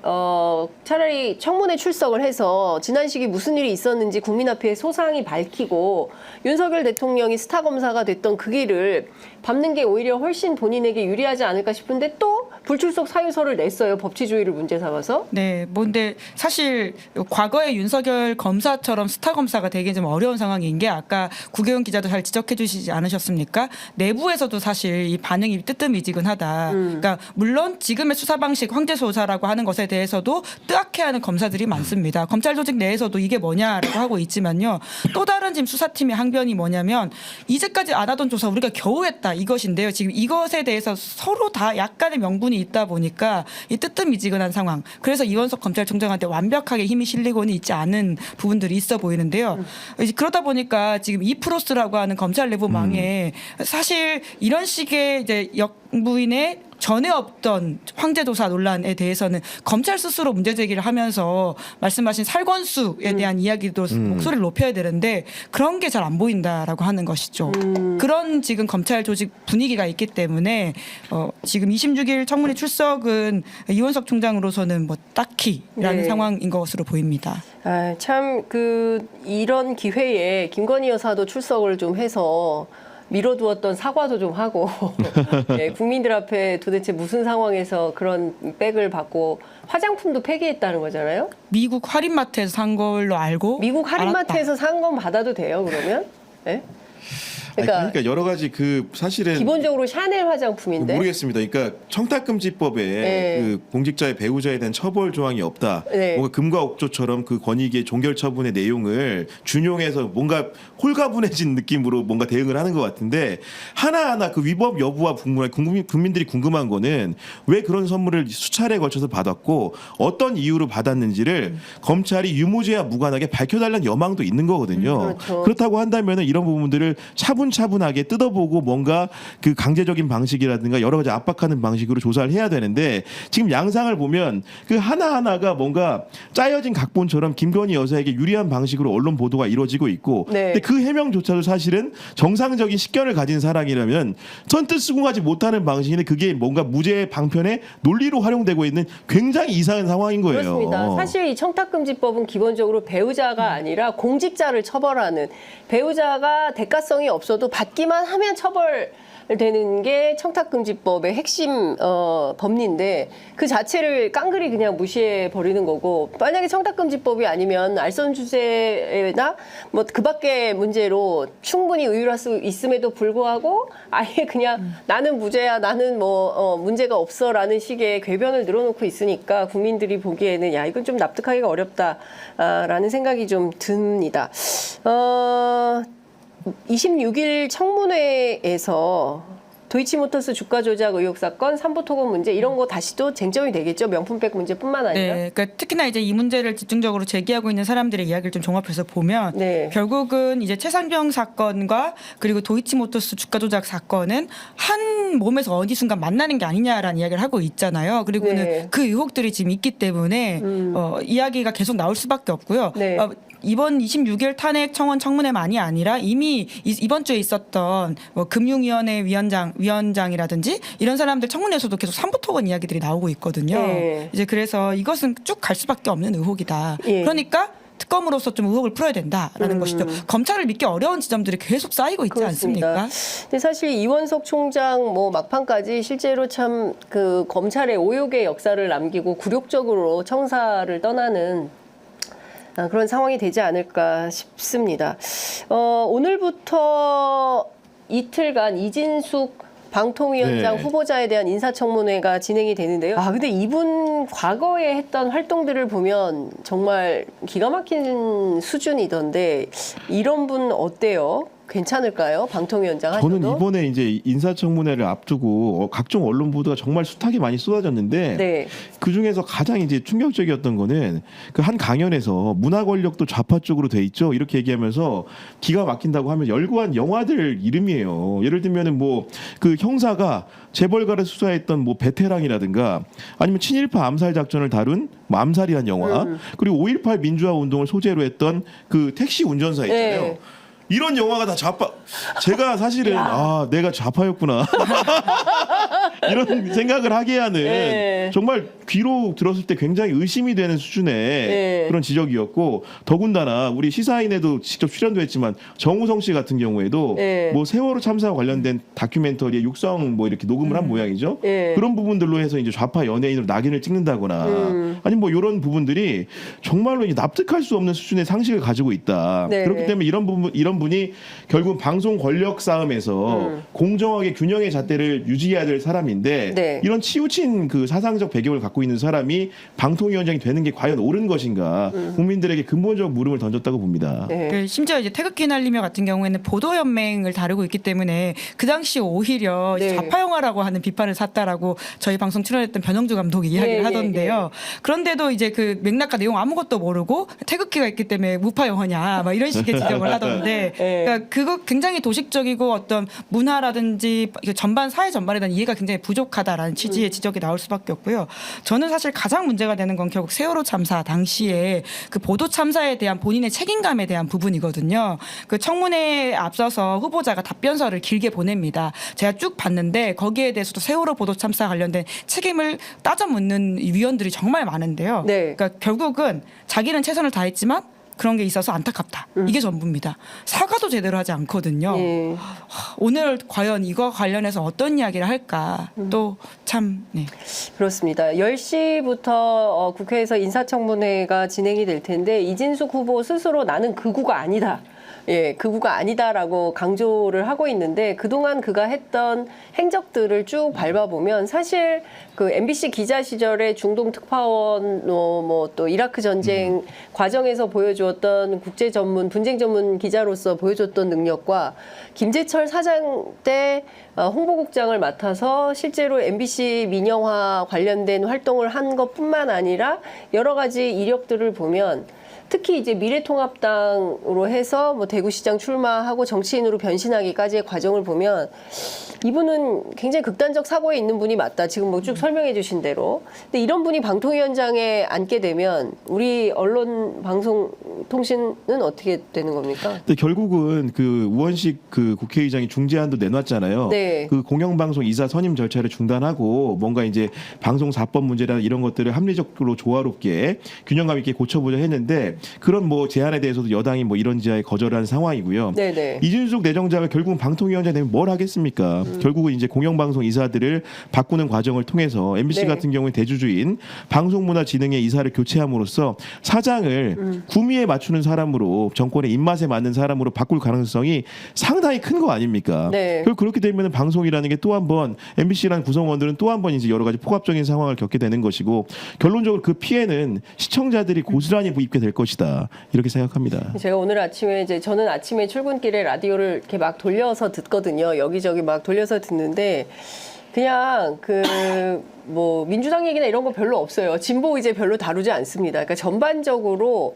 차라리 청문회 출석을 해서 지난 시기 무슨 일이 있었는지 국민 앞에 소상히 밝히고 윤석열 대통령이 스타 검사가 됐던 그 길을 밟는 게 오히려 훨씬 본인에게 유리하지 않을까 싶은데 또 불출석 사유서를 냈어요. 법치주의를 문제 삼아서. 네, 뭔데 사실 과거에 윤석열 검사처럼 스타 검사가 되기 좀 어려운 상황인 게 아까 구계훈 기자도 잘 지적해 주시지 않으셨습니까? 내부에서도 사실 이 반응이 뜨뜻미지근하다. 그러니까 물론 지금의 수사 방식 황제소사라고 하는 것에 대해서도 뜨악해하는 검사들이 많습니다. 검찰 조직 내에서도 이게 뭐냐라고 하고 있지만요. 또 다른 지금 수사팀의 항변이 뭐냐면 이제까지 안 하던 조사 우리가 겨우 했다 이것인데요. 지금 이것에 대해서 서로 다 약간의 명분이 있다 보니까 이 뜨뜻미지근한 상황. 그래서 이원석 검찰총장한테 완벽하게 힘이 실리고는 있지 않은 부분들이 있어 보이는데요. 이제 그러다 보니까 지금 이프로스라고 하는 검찰 내부 망에 사실 이런 식의 이제 역부인의 전에 없던 황제도사 논란에 대해서는 검찰 스스로 문제 제기를 하면서 말씀하신 살권수에 대한 이야기도 목소리를 높여야 되는데 그런 게 잘 안 보인다라고 하는 것이죠. 그런 지금 검찰 조직 분위기가 있기 때문에 지금 26일 청문회 출석은 이원석 총장으로서는 뭐 딱히라는 네. 상황인 것으로 보입니다. 참 이런 기회에 김건희 여사도 출석을 좀 해서 미뤄두었던 사과도 좀 하고 예, 국민들 앞에 도대체 무슨 상황에서 그런 백을 받고 화장품도 폐기했다는 거잖아요. 미국 할인마트에서 산 걸로 알고 미국 할인마트에서 알았다. 산 건 받아도 돼요, 그러면? 예? 그러니까 여러 가지 그 사실은 기본적으로 샤넬 화장품인데. 모르겠습니다. 그러니까 청탁금지법에 네. 그 공직자의 배우자에 대한 처벌 조항이 없다. 네. 뭔가 금과 옥조처럼 그 권익의 종결 처분의 내용을 준용해서 뭔가 홀가분해진 느낌으로 뭔가 대응을 하는 것 같은데 하나하나 그 위법 여부와 국민들이 궁금한 거는 왜 그런 선물을 수차례에 걸쳐서 받았고 어떤 이유로 받았는지를 검찰이 유무죄와 무관하게 밝혀달라는 여망도 있는 거거든요. 그렇죠. 그렇다고 한다면 이런 부분들을 차분차분하게 뜯어보고 뭔가 그 강제적인 방식이라든가 여러 가지 압박하는 방식으로 조사를 해야 되는데 지금 양상을 보면 그 하나하나가 뭔가 짜여진 각본처럼 김건희 여사에게 유리한 방식으로 언론 보도가 이루어지고 있고 네. 근데 그 해명조차도 사실은 정상적인 식견을 가진 사람이라면 선뜻 수긍하지 못하는 방식인데 그게 뭔가 무죄 방편의 논리로 활용되고 있는 굉장히 이상한 상황인 거예요. 그렇습니다. 사실 이 청탁금지법은 기본적으로 배우자가 아니라 공직자를 처벌하는, 배우자가 대가성이 없어도 받기만 하면 처벌되는 게 청탁금지법의 핵심 법리인데 그 자체를 깡그리 그냥 무시해 버리는 거고, 만약에 청탁금지법이 아니면 알선주제나 뭐 그밖의 문제로 충분히 의율할 수 있음에도 불구하고 아예 그냥 나는 무죄야, 나는 뭐 문제가 없어라는 식의 궤변을 늘어놓고 있으니까 국민들이 보기에는 야 이건 좀 납득하기가 어렵다라는 생각이 좀 듭니다. 26일 청문회에서 도이치모터스 주가 조작 의혹 사건, 삼부토건 문제 이런 거 다시 또 쟁점이 되겠죠. 명품백 문제뿐만 아니라. 네, 그러니까 특히나 이제 이 문제를 집중적으로 제기하고 있는 사람들의 이야기를 좀 종합해서 보면 네. 결국은 이제 최상병 사건과 그리고 도이치모터스 주가 조작 사건은 한 몸에서 어디 순간 만나는 게 아니냐라는 이야기를 하고 있잖아요. 그리고는 네. 그 의혹들이 지금 있기 때문에 이야기가 계속 나올 수밖에 없고요. 네. 이번 26일 탄핵 청원 청문회만이 아니라 이미 이번 주에 있었던 뭐 금융위원회 위원장이라든지 이런 사람들 청문회에서도 계속 삼부토건 이야기들이 나오고 있거든요. 네. 이제 그래서 이것은 쭉 갈 수밖에 없는 의혹이다. 예. 그러니까 특검으로서 좀 의혹을 풀어야 된다라는 것이죠. 검찰을 믿기 어려운 지점들이 계속 쌓이고 있지 그렇습니다. 않습니까? 근데 사실 이원석 총장 뭐 막판까지 실제로 참 그 검찰의 오욕의 역사를 남기고 굴욕적으로 청사를 떠나는 그런 상황이 되지 않을까 싶습니다. 오늘부터 이틀간 이진숙 방통위원장 네. 후보자에 대한 인사청문회가 진행이 되는데요. 근데 이분 과거에 했던 활동들을 보면 정말 기가 막힌 수준이던데 이런 분 어때요? 괜찮을까요? 방통위원장 하셔도? 저는 이번에 이제 인사청문회를 앞두고 각종 언론 보도가 정말 숱하게 많이 쏟아졌는데 네. 그 중에서 가장 이제 충격적이었던 거는 그 한 강연에서 문화 권력도 좌파 쪽으로 돼 있죠. 이렇게 얘기하면서 기가 막힌다고 하면 열거한 영화들 이름이에요. 예를 들면은 뭐 그 형사가 재벌가를 수사했던 뭐 베테랑이라든가 아니면 친일파 암살 작전을 다룬 뭐 암살이란 영화 그리고 5.18 민주화 운동을 소재로 했던 그 택시 운전사 있잖아요. 네. 이런 영화가 다 좌파. 제가 사실은 내가 좌파였구나. 이런 생각을 하게 하는 네. 정말 귀로 들었을 때 굉장히 의심이 되는 수준의 네. 그런 지적이었고 더군다나 우리 시사인에도 직접 출연도 했지만 정우성 씨 같은 경우에도 네. 뭐 세월호 참사와 관련된 다큐멘터리에 육성 뭐 이렇게 녹음을 한 모양이죠. 네. 그런 부분들로 해서 이제 좌파 연예인으로 낙인을 찍는다거나 아니 뭐 이런 부분들이 정말로 이제 납득할 수 없는 수준의 상식을 가지고 있다. 네. 그렇기 때문에 이런 분이 결국 방송 권력 싸움에서 공정하게 균형의 잣대를 유지해야 될 사람인데 네. 이런 치우친 그 사상적 배경을 갖고 있는 사람이 방통위원장이 되는 게 과연 옳은 것인가 국민들에게 근본적 물음을 던졌다고 봅니다. 네. 그 심지어 이제 태극기 날리며 같은 경우에는 보도연맹을 다루고 있기 때문에 그 당시 오히려 네. 좌파 영화라고 하는 비판을 샀다라고 저희 방송 출연했던 변영주 감독이 이야기를 네, 하던데요. 그런데도 이제 그 맥락과 내용 아무것도 모르고 태극기가 있기 때문에 무파 영화냐 막 이런 식의 지적을 하던데 네. 그러니까 그거 굉장히 도식적이고 어떤 문화라든지 전반 사회 전반에 대한 이해가 굉장히 부족하다라는 취지의 지적이 나올 수밖에 없고요. 저는 사실 가장 문제가 되는 건 결국 세월호 참사 당시에 그 보도 참사에 대한 본인의 책임감에 대한 부분이거든요. 그 청문회에 앞서서 후보자가 답변서를 길게 보냅니다. 제가 쭉 봤는데 거기에 대해서도 세월호 보도 참사 관련된 책임을 따져 묻는 위원들이 정말 많은데요. 네. 그러니까 결국은 자기는 최선을 다했지만 그런 게 있어서 안타깝다. 이게 전부입니다. 사과도 제대로 하지 않거든요. 예. 오늘 과연 이거 관련해서 어떤 이야기를 할까 또 참 네. 그렇습니다. 10시부터 국회에서 인사청문회가 진행이 될 텐데 이진숙 후보 스스로 나는 극우가 아니다. 예, 극우가 아니다라고 강조를 하고 있는데 그동안 그가 했던 행적들을 쭉 밟아보면 사실 그 MBC 기자 시절에 중동 특파원 뭐 또 이라크 전쟁 과정에서 보여주었던 국제 전문 분쟁 전문 기자로서 보여줬던 능력과 김재철 사장 때 홍보국장을 맡아서 실제로 MBC 민영화 관련된 활동을 한 것뿐만 아니라 여러 가지 이력들을 보면 특히 이제 미래통합당으로 해서 뭐 대구시장 출마하고 정치인으로 변신하기까지의 과정을 보면 이분은 굉장히 극단적 사고에 있는 분이 맞다. 지금 뭐 쭉 설명해 주신 대로. 근데 이런 분이 방통위원장에 앉게 되면 우리 언론 방송 통신은 어떻게 되는 겁니까? 근데 결국은 그 우원식 그 국회의장이 중재안도 내놨잖아요. 네. 그 공영방송 이사 선임 절차를 중단하고 뭔가 이제 방송사법 문제나 이런 것들을 합리적으로 조화롭게 균형감 있게 고쳐보자 했는데 그런 뭐 제안에 대해서도 여당이 뭐 이런지하에 거절한 상황이고요. 네네. 이준숙 내정자가 결국은 방통위원장 되면 뭘 하겠습니까? 결국은 이제 공영방송 이사들을 바꾸는 과정을 통해서 MBC 네. 같은 경우는 대주주인 방송문화진흥회 이사를 교체함으로써 사장을 구미에 맞추는 사람으로 정권의 입맛에 맞는 사람으로 바꿀 가능성이 상당히 큰 거 아닙니까? 네. 결국 그렇게 되면 방송이라는 게 또 한 번 MBC라는 구성원들은 또 한 번 이제 여러 가지 폭압적인 상황을 겪게 되는 것이고 결론적으로 그 피해는 시청자들이 고스란히 입게 될 것이다 이렇게 생각합니다. 제가 오늘 아침에 이제 저는 아침에 출근길에 라디오를 이렇게 막 돌려서 듣거든요. 여기저기 막 돌려서 듣는데 그냥 그 뭐 민주당 얘기나 이런 거 별로 없어요. 진보 이제 별로 다루지 않습니다. 그러니까 전반적으로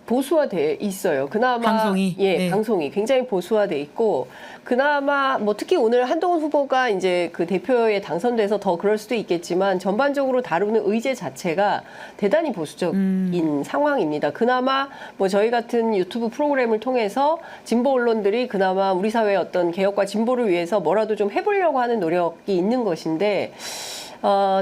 보수화돼 있어요. 그나마 방송이? 예, 네. 방송이 굉장히 보수화돼 있고 그나마 뭐 특히 오늘 한동훈 후보가 이제 그 대표에 당선돼서 더 그럴 수도 있겠지만 전반적으로 다루는 의제 자체가 대단히 보수적인 상황입니다. 그나마 뭐 저희 같은 유튜브 프로그램을 통해서 진보 언론들이 그나마 우리 사회의 어떤 개혁과 진보를 위해서 뭐라도 좀 해보려고 하는 노력이 있는 것인데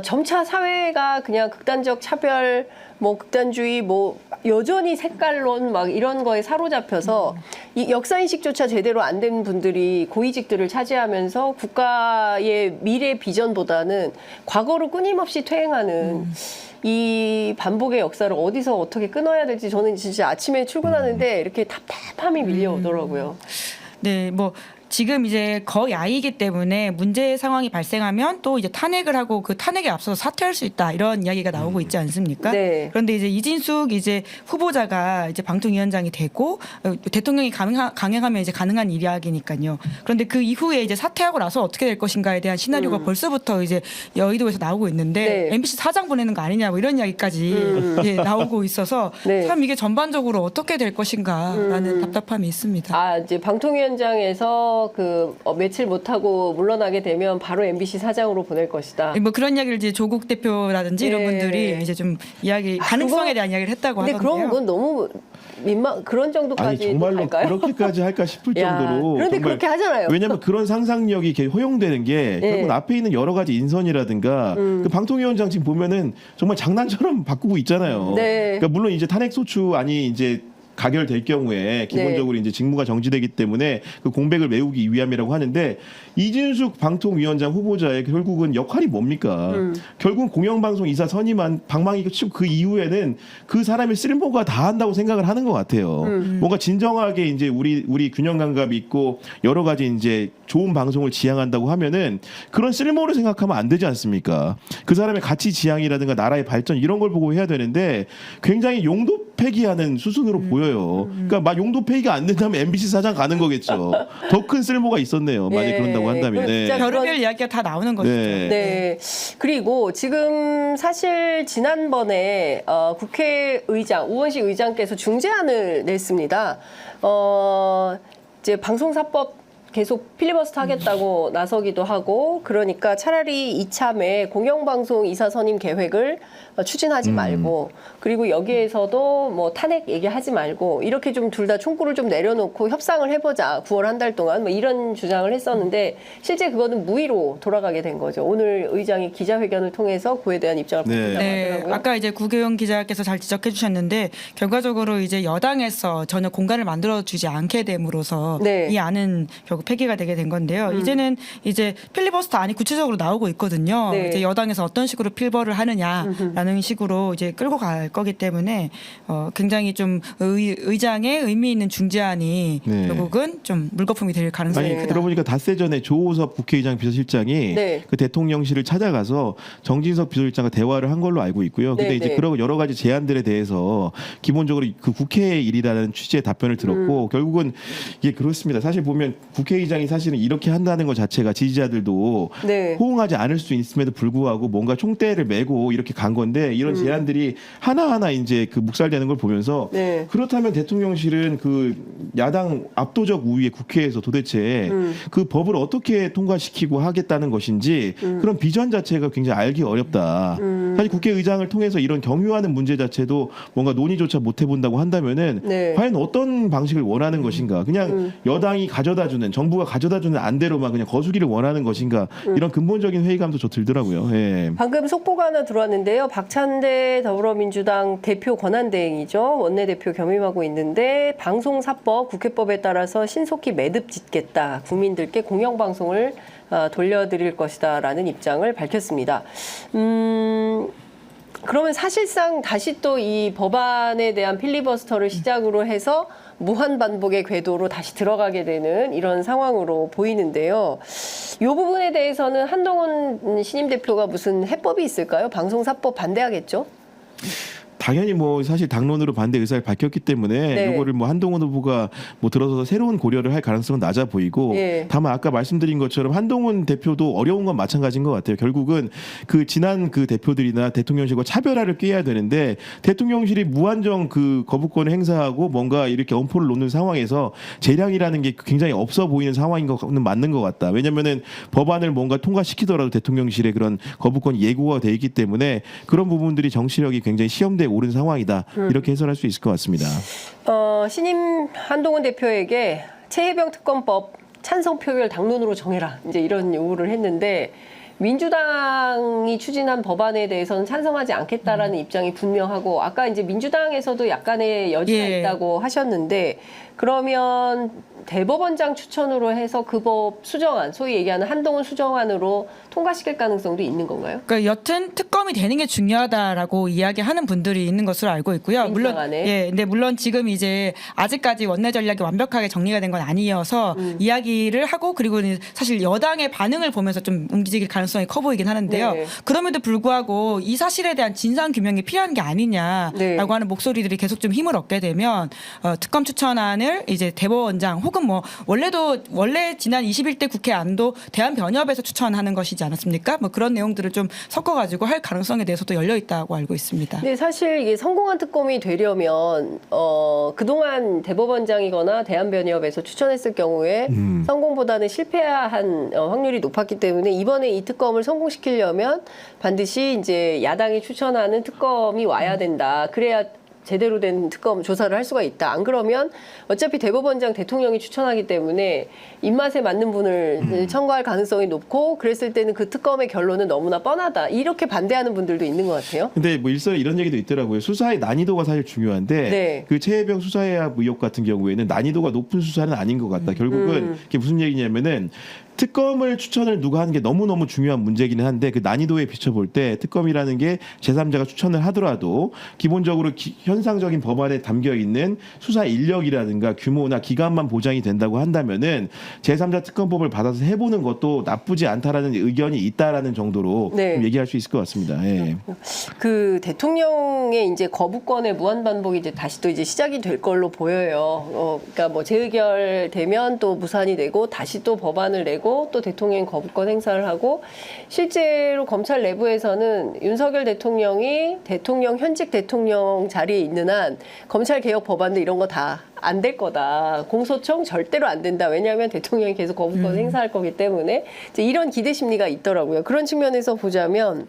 점차 사회가 그냥 극단적 차별, 뭐 극단주의, 뭐 여전히 색깔론 막 이런 거에 사로잡혀서 이 역사인식조차 제대로 안 된 분들이 고위직들을 차지하면서 국가의 미래 비전보다는 과거로 끊임없이 퇴행하는 이 반복의 역사를 어디서 어떻게 끊어야 될지 저는 진짜 아침에 출근하는데 이렇게 답답함이 밀려오더라고요. 네, 뭐 지금 이제 거야이기 때문에 문제 상황이 발생하면 또 이제 탄핵을 하고 그 탄핵에 앞서서 사퇴할 수 있다 이런 이야기가 나오고 있지 않습니까? 네. 그런데 이제 이진숙 이제 후보자가 이제 방통위원장이 되고 대통령이 강행하면 이제 가능한 이야기니까요. 그런데 그 이후에 이제 사퇴하고 나서 어떻게 될 것인가에 대한 시나리오가 벌써부터 이제 여의도에서 나오고 있는데 네. MBC 사장 보내는 거 아니냐 뭐 이런 이야기까지 예, 나오고 있어서 네. 참 이게 전반적으로 어떻게 될 것인가라는 답답함이 있습니다. 아, 이제 방통위원장에서 그 며칠 못하고 물러나게 되면 바로 MBC 사장으로 보낼 것이다. 뭐 그런 이야기를 이제 조국 대표라든지 이런 네. 분들이 이제 좀 이야기 가능성에 그거- 대한 이야기를 했다고 근데 하던데요. 그런 건 너무 그런 아니 정도까지 정말로 갈까요? 그렇게까지 할까 싶을 야, 정도로 그런데 정말 그렇게 하잖아요. 왜냐하면 그런 상상력이 이렇게 허용되는 게 네. 결국 앞에 있는 여러 가지 인선이라든가 그 방통위원장 지금 보면은 정말 장난처럼 바꾸고 있잖아요. 네. 그러니까 물론 이제 탄핵 소추안이 이제 가결될 경우에 기본적으로 이제 직무가 정지되기 때문에 그 공백을 메우기 위함이라고 하는데 이진숙 방통위원장 후보자의 결국은 역할이 뭡니까? 결국은 공영방송 이사 선임한 방망이고 치고 그 이후에는 그 사람의 쓸모가 다 한다고 생각을 하는 것 같아요. 뭔가 진정하게 이제 우리 균형 감각이 있고 여러 가지 이제 좋은 방송을 지향한다고 하면은 그런 쓸모를 생각하면 안 되지 않습니까? 그 사람의 가치 지향이라든가 나라의 발전 이런 걸 보고 해야 되는데 굉장히 용도 폐기하는 수순으로 보여요. 그러니까 막 용도 폐기가 안 된다면 MBC 사장 가는 거겠죠. 더 큰 쓸모가 있었네요. 만약 네. 그런다고 한다면. 그럼 진짜 별의별 이야기가 다 나오는 것이죠. 네. 네. 그리고 지금 사실 지난번에 국회의장 우원식 의장께서 중재안을 냈습니다. 이제 방송사법 계속 필리버스터 하겠다고 나서기도 하고 그러니까 차라리 이참에 공영방송 이사 선임 계획을 추진하지 말고 그리고 여기에서도 뭐 탄핵 얘기하지 말고 이렇게 좀 둘 다 총구를 좀 내려놓고 협상을 해보자 9월 한 달 동안 뭐 이런 주장을 했었는데 실제 그거는 무의로 돌아가게 된 거죠. 오늘 의장이 기자회견을 통해서 그에 대한 입장을 밝힌다고 네, 하더라고요. 아까 이제 구교영 기자께서 잘 지적해 주셨는데 결과적으로 이제 여당에서 전혀 공간을 만들어 주지 않게 됨으로써 네. 이 안은 결국 폐기가 되게 된 건데요. 이제는 이제 필리버스터 안이 구체적으로 나오고 있거든요. 네. 이제 여당에서 어떤 식으로 필버를 하느냐라는 가는 식으로 이제 끌고 갈 거기 때문에 굉장히 좀 의장의 의미 있는 중재안이 네. 결국은 좀 물거품이 될 가능성이 아니 크다. 들어보니까 닷새 전에 조호섭 국회의장 비서실장이 네. 그 대통령실을 찾아가서 정진석 비서실장과 대화를 한 걸로 알고 있고요. 근데 네, 이제 네. 그런 여러 가지 제안들에 대해서 기본적으로 그 국회의 일이라는 취지의 답변을 들었고 결국은 이게 그렇습니다. 사실 보면 국회의장이 사실은 이렇게 한다는 것 자체가 지지자들도 네. 호응하지 않을 수 있음에도 불구하고 뭔가 총대를 메고 이렇게 간 건데 이런 제안들이 하나하나 이제 그 묵살되는 걸 보면서 네. 그렇다면 대통령실은 그 야당 압도적 우위의 국회에서 도대체 그 법을 어떻게 통과시키고 하겠다는 것인지 그런 비전 자체가 굉장히 알기 어렵다. 사실 국회의장을 통해서 이런 경유하는 문제 자체도 뭔가 논의조차 못 해본다고 한다면은 네. 과연 어떤 방식을 원하는 것인가? 그냥 여당이 가져다주는 정부가 가져다주는 안대로만 그냥 거수기를 원하는 것인가? 이런 근본적인 회의감도 저 들더라고요. 예. 방금 속보가 하나 들어왔는데요. 박찬대 더불어민주당 대표 권한대행이죠. 원내대표 겸임하고 있는데 방송사법, 국회법에 따라서 신속히 매듭 짓겠다. 국민들께 공영방송을 돌려드릴 것이다라는 입장을 밝혔습니다. 그러면 사실상 다시 또 이 법안에 대한 필리버스터를 시작으로 해서 무한 반복의 궤도로 다시 들어가게 되는 이런 상황으로 보이는데요. 이 부분에 대해서는 한동훈 신임 대표가 무슨 해법이 있을까요? 방송사법 반대하겠죠? 당연히 뭐 사실 당론으로 반대 의사를 밝혔기 때문에 네. 이거를 뭐 한동훈 후보가 뭐 들어서서 새로운 고려를 할 가능성은 낮아 보이고 예. 다만 아까 말씀드린 것처럼 한동훈 대표도 어려운 건 마찬가지인 것 같아요. 결국은 그 지난 그 대표들이나 대통령실과 차별화를 꾀해야 되는데 대통령실이 무한정 그 거부권을 행사하고 뭔가 이렇게 엄포를 놓는 상황에서 재량이라는 게 굉장히 없어 보이는 상황인 것은 맞는 것 같다. 왜냐면은 법안을 뭔가 통과시키더라도 대통령실의 그런 거부권이 예고가 돼 있기 때문에 그런 부분들이 정치력이 굉장히 시험대에 오른 상황이다. 이렇게 해설할 수 있을 것 같습니다. 신임 한동훈 대표에게 최혜병 특검법 찬성 표결 당론으로 정해라. 이제 이런 요구를 했는데 민주당이 추진한 법안에 대해서는 찬성하지 않겠다라는 입장이 분명하고 아까 이제 민주당에서도 약간의 여지가 예. 있다고 하셨는데 그러면 대법원장 추천으로 해서 그 법 수정안, 소위 얘기하는 한동훈 수정안으로 통과시킬 가능성도 있는 건가요? 그러니까 여튼 특검이 되는 게 중요하다라고 이야기하는 분들이 있는 것으로 알고 있고요. 물론 민주당 안에. 예, 근데 물론 지금 이제 아직까지 원내 전략이 완벽하게 정리가 된 건 아니어서 이야기를 하고 그리고 사실 여당의 반응을 보면서 좀 움직일 가능성이 커 보이긴 하는데요. 네. 그럼에도 불구하고 이 사실에 대한 진상 규명이 필요한 게 아니냐라고 네. 하는 목소리들이 계속 좀 힘을 얻게 되면 특검 추천안을 이제 대법원장 혹은 뭐 원래 지난 21대 국회 안도 대한변협에서 추천하는 것이지 않았습니까? 뭐 그런 내용들을 좀 섞어가지고 할 가능성에 대해서도 열려 있다고 알고 있습니다. 네, 사실 이게 성공한 특검이 되려면 그동안 대법원장이거나 대한변협에서 추천했을 경우에 성공보다는 실패한 확률이 높았기 때문에 이번에 이 특검을 성공시키려면 반드시 이제 야당이 추천하는 특검이 와야 된다. 그래야 제대로 된 특검 조사를 할 수가 있다. 안 그러면 어차피 대법원장 대통령이 추천하기 때문에 입맛에 맞는 분을 청구할 가능성이 높고 그랬을 때는 그 특검의 결론은 너무나 뻔하다. 이렇게 반대하는 분들도 있는 것 같아요. 근데 뭐 일선에 이런 얘기도 있더라고요. 수사의 난이도가 사실 중요한데 네. 그 최혜병 수사해야 의혹 같은 경우에는 난이도가 높은 수사는 아닌 것 같다. 결국은 그게 무슨 얘기냐면은 특검을 추천을 누가 하는 게 너무너무 중요한 문제기는 한데 그 난이도에 비춰볼 때 특검이라는 게 제3자가 추천을 하더라도 기본적으로 현상적인 법안에 담겨 있는 수사 인력이라든가 규모나 기간만 보장이 된다고 한다면은 제3자 특검법을 받아서 해보는 것도 나쁘지 않다라는 의견이 있다라는 정도로 네. 좀 얘기할 수 있을 것 같습니다. 예. 그 대통령의 이제 거부권의 무한 반복이 이제 다시 또 이제 시작이 될 걸로 보여요. 그러니까 뭐 재의결되면 또 무산이 되고 다시 또 법안을 내고 또 대통령 거부권 행사를 하고 실제로 검찰 내부에서는 윤석열 대통령이 현직 대통령 자리에 있는 한 검찰 개혁 법안도 이런 거 다 안 될 거다. 공소청 절대로 안 된다. 왜냐하면 대통령이 계속 거부권 행사할 거기 때문에 이제 이런 기대 심리가 있더라고요. 그런 측면에서 보자면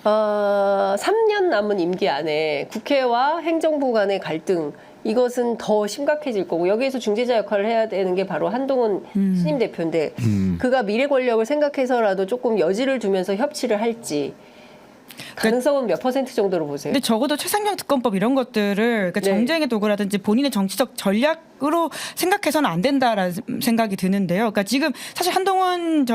3년 남은 임기 안에 국회와 행정부 간의 갈등 이것은 더 심각해질 거고 여기에서 중재자 역할을 해야 되는 게 바로 한동훈 신임 대표인데 그가 미래 권력을 생각해서라도 조금 여지를 두면서 협치를 할지 가능성은 몇 퍼센트 정도로 보세요? 근데 적어도 최상병 특검법 이런 것들을 그러니까 네. 정쟁의 도구라든지 본인의 정치적 전략으로 생각해서는 안 된다라는 생각이 드는데요. 그러니까 지금 사실 한동훈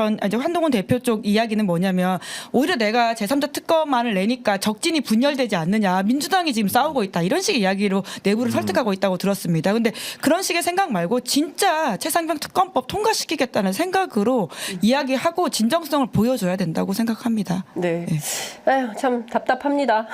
대표 쪽 이야기는 뭐냐면 오히려 내가 제3자 특검안을 내니까 적진이 분열되지 않느냐, 민주당이 지금 싸우고 있다 이런 식의 이야기로 내부를 설득하고 있다고 들었습니다. 근데 그런 식의 생각 말고 진짜 최상병 특검법 통과시키겠다는 생각으로 이야기하고 진정성을 보여줘야 된다고 생각합니다. 네. 아유, 참 답답합니다.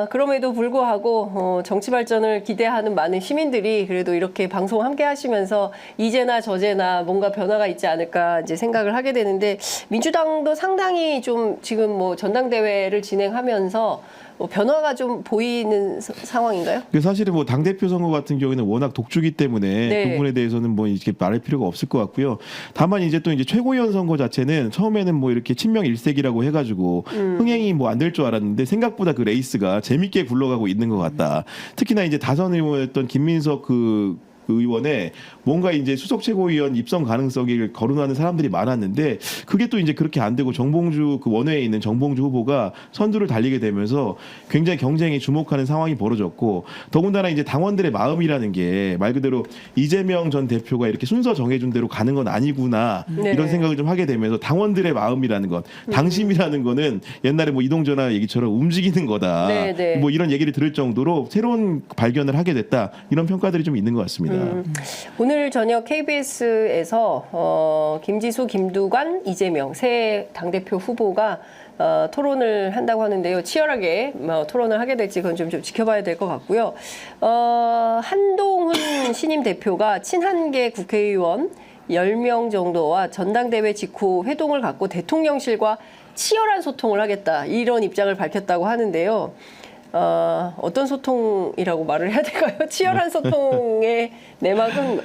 그럼에도 불구하고 정치 발전을 기대하는 많은 시민들이 그래도 이렇게 방송 함께 하시면서 이제나 저제나 뭔가 변화가 있지 않을까 이제 생각을 하게 되는데 민주당도 상당히 좀 지금 뭐 전당대회를 진행하면서 변화가 좀 보이는 상황인가요? 사실은 뭐 당대표 선거 같은 경우에는 워낙 독주기 때문에 네. 그 부분에 대해서는 뭐 이렇게 말할 필요가 없을 것 같고요. 다만 이제 또 이제 최고위원 선거 자체는 처음에는 뭐 이렇게 친명 일색이라고 해가지고 흥행이 뭐 안 될 줄 알았는데 생각보다 그 레이스가 재밌게 굴러가고 있는 것 같다. 특히나 이제 다선 의원이었던 김민석 그 의원의 뭔가 이제 수석 최고위원 입성 가능성을 거론하는 사람들이 많았는데 그게 또 이제 그렇게 안 되고 정봉주 그 원외에 있는 정봉주 후보가 선두를 달리게 되면서 굉장히 경쟁에 주목하는 상황이 벌어졌고 더군다나 이제 당원들의 마음이라는 게 말 그대로 이재명 전 대표가 이렇게 순서 정해준 대로 가는 건 아니구나 네. 이런 생각을 좀 하게 되면서 당원들의 마음이라는 것, 당심이라는 거는 옛날에 뭐 이동전화 얘기처럼 움직이는 거다. 네, 네. 뭐 이런 얘기를 들을 정도로 새로운 발견을 하게 됐다. 이런 평가들이 좀 있는 것 같습니다. 오늘 저녁 KBS에서 김지수, 김두관, 이재명 새 당대표 후보가 토론을 한다고 하는데요. 치열하게 토론을 하게 될지 그건 좀 지켜봐야 될 것 같고요. 한동훈 신임 대표가 친한계 국회의원 10명 정도와 전당대회 직후 회동을 갖고 대통령실과 치열한 소통을 하겠다. 이런 입장을 밝혔다고 하는데요. 어떤 소통이라고 말을 해야 될까요? 치열한 소통의 내막은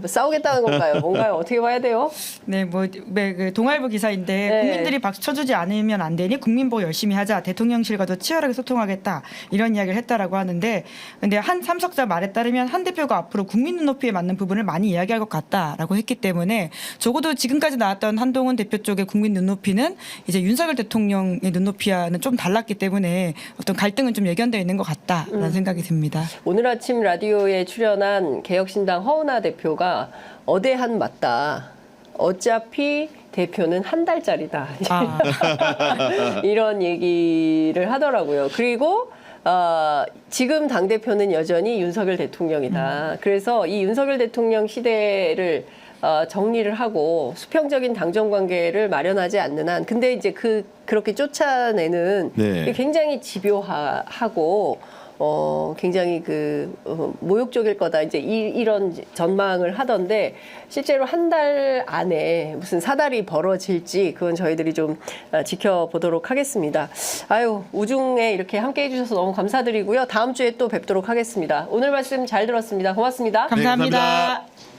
싸우겠다는 건가요? 뭔가요? 어떻게 봐야 돼요? 네, 그 동아일보 기사인데 네. 국민들이 박수 쳐주지 않으면 안 되니 국민보호 열심히 하자. 대통령실과도 치열하게 소통하겠다. 이런 이야기를 했다라고 하는데, 근데 한 참석자 말에 따르면 한 대표가 앞으로 국민 눈높이에 맞는 부분을 많이 이야기할 것 같다라고 했기 때문에 적어도 지금까지 나왔던 한동훈 대표 쪽의 국민 눈높이는 이제 윤석열 대통령의 눈높이와는 좀 달랐기 때문에 어떤 갈등은 좀 예견되어 있는 것 같다라는 생각이 듭니다. 오늘 아침 라디오에 출연한 개혁신당 허은하 대표가 어대한 맞다. 어차피 대표는 한 달짜리다. 이런 얘기를 하더라고요. 그리고 지금 당대표는 여전히 윤석열 대통령이다. 그래서 이 윤석열 대통령 시대를 정리를 하고 수평적인 당정 관계를 마련하지 않는 한 근데 이제 그렇게 쫓아내는 네. 게 굉장히 집요하고 굉장히 모욕적일 거다. 이제 이런 전망을 하던데 실제로 한 달 안에 무슨 사달이 벌어질지 그건 저희들이 좀 지켜보도록 하겠습니다. 아유, 우중에 이렇게 함께 해주셔서 너무 감사드리고요. 다음 주에 또 뵙도록 하겠습니다. 오늘 말씀 잘 들었습니다. 고맙습니다. 감사합니다. 네, 감사합니다.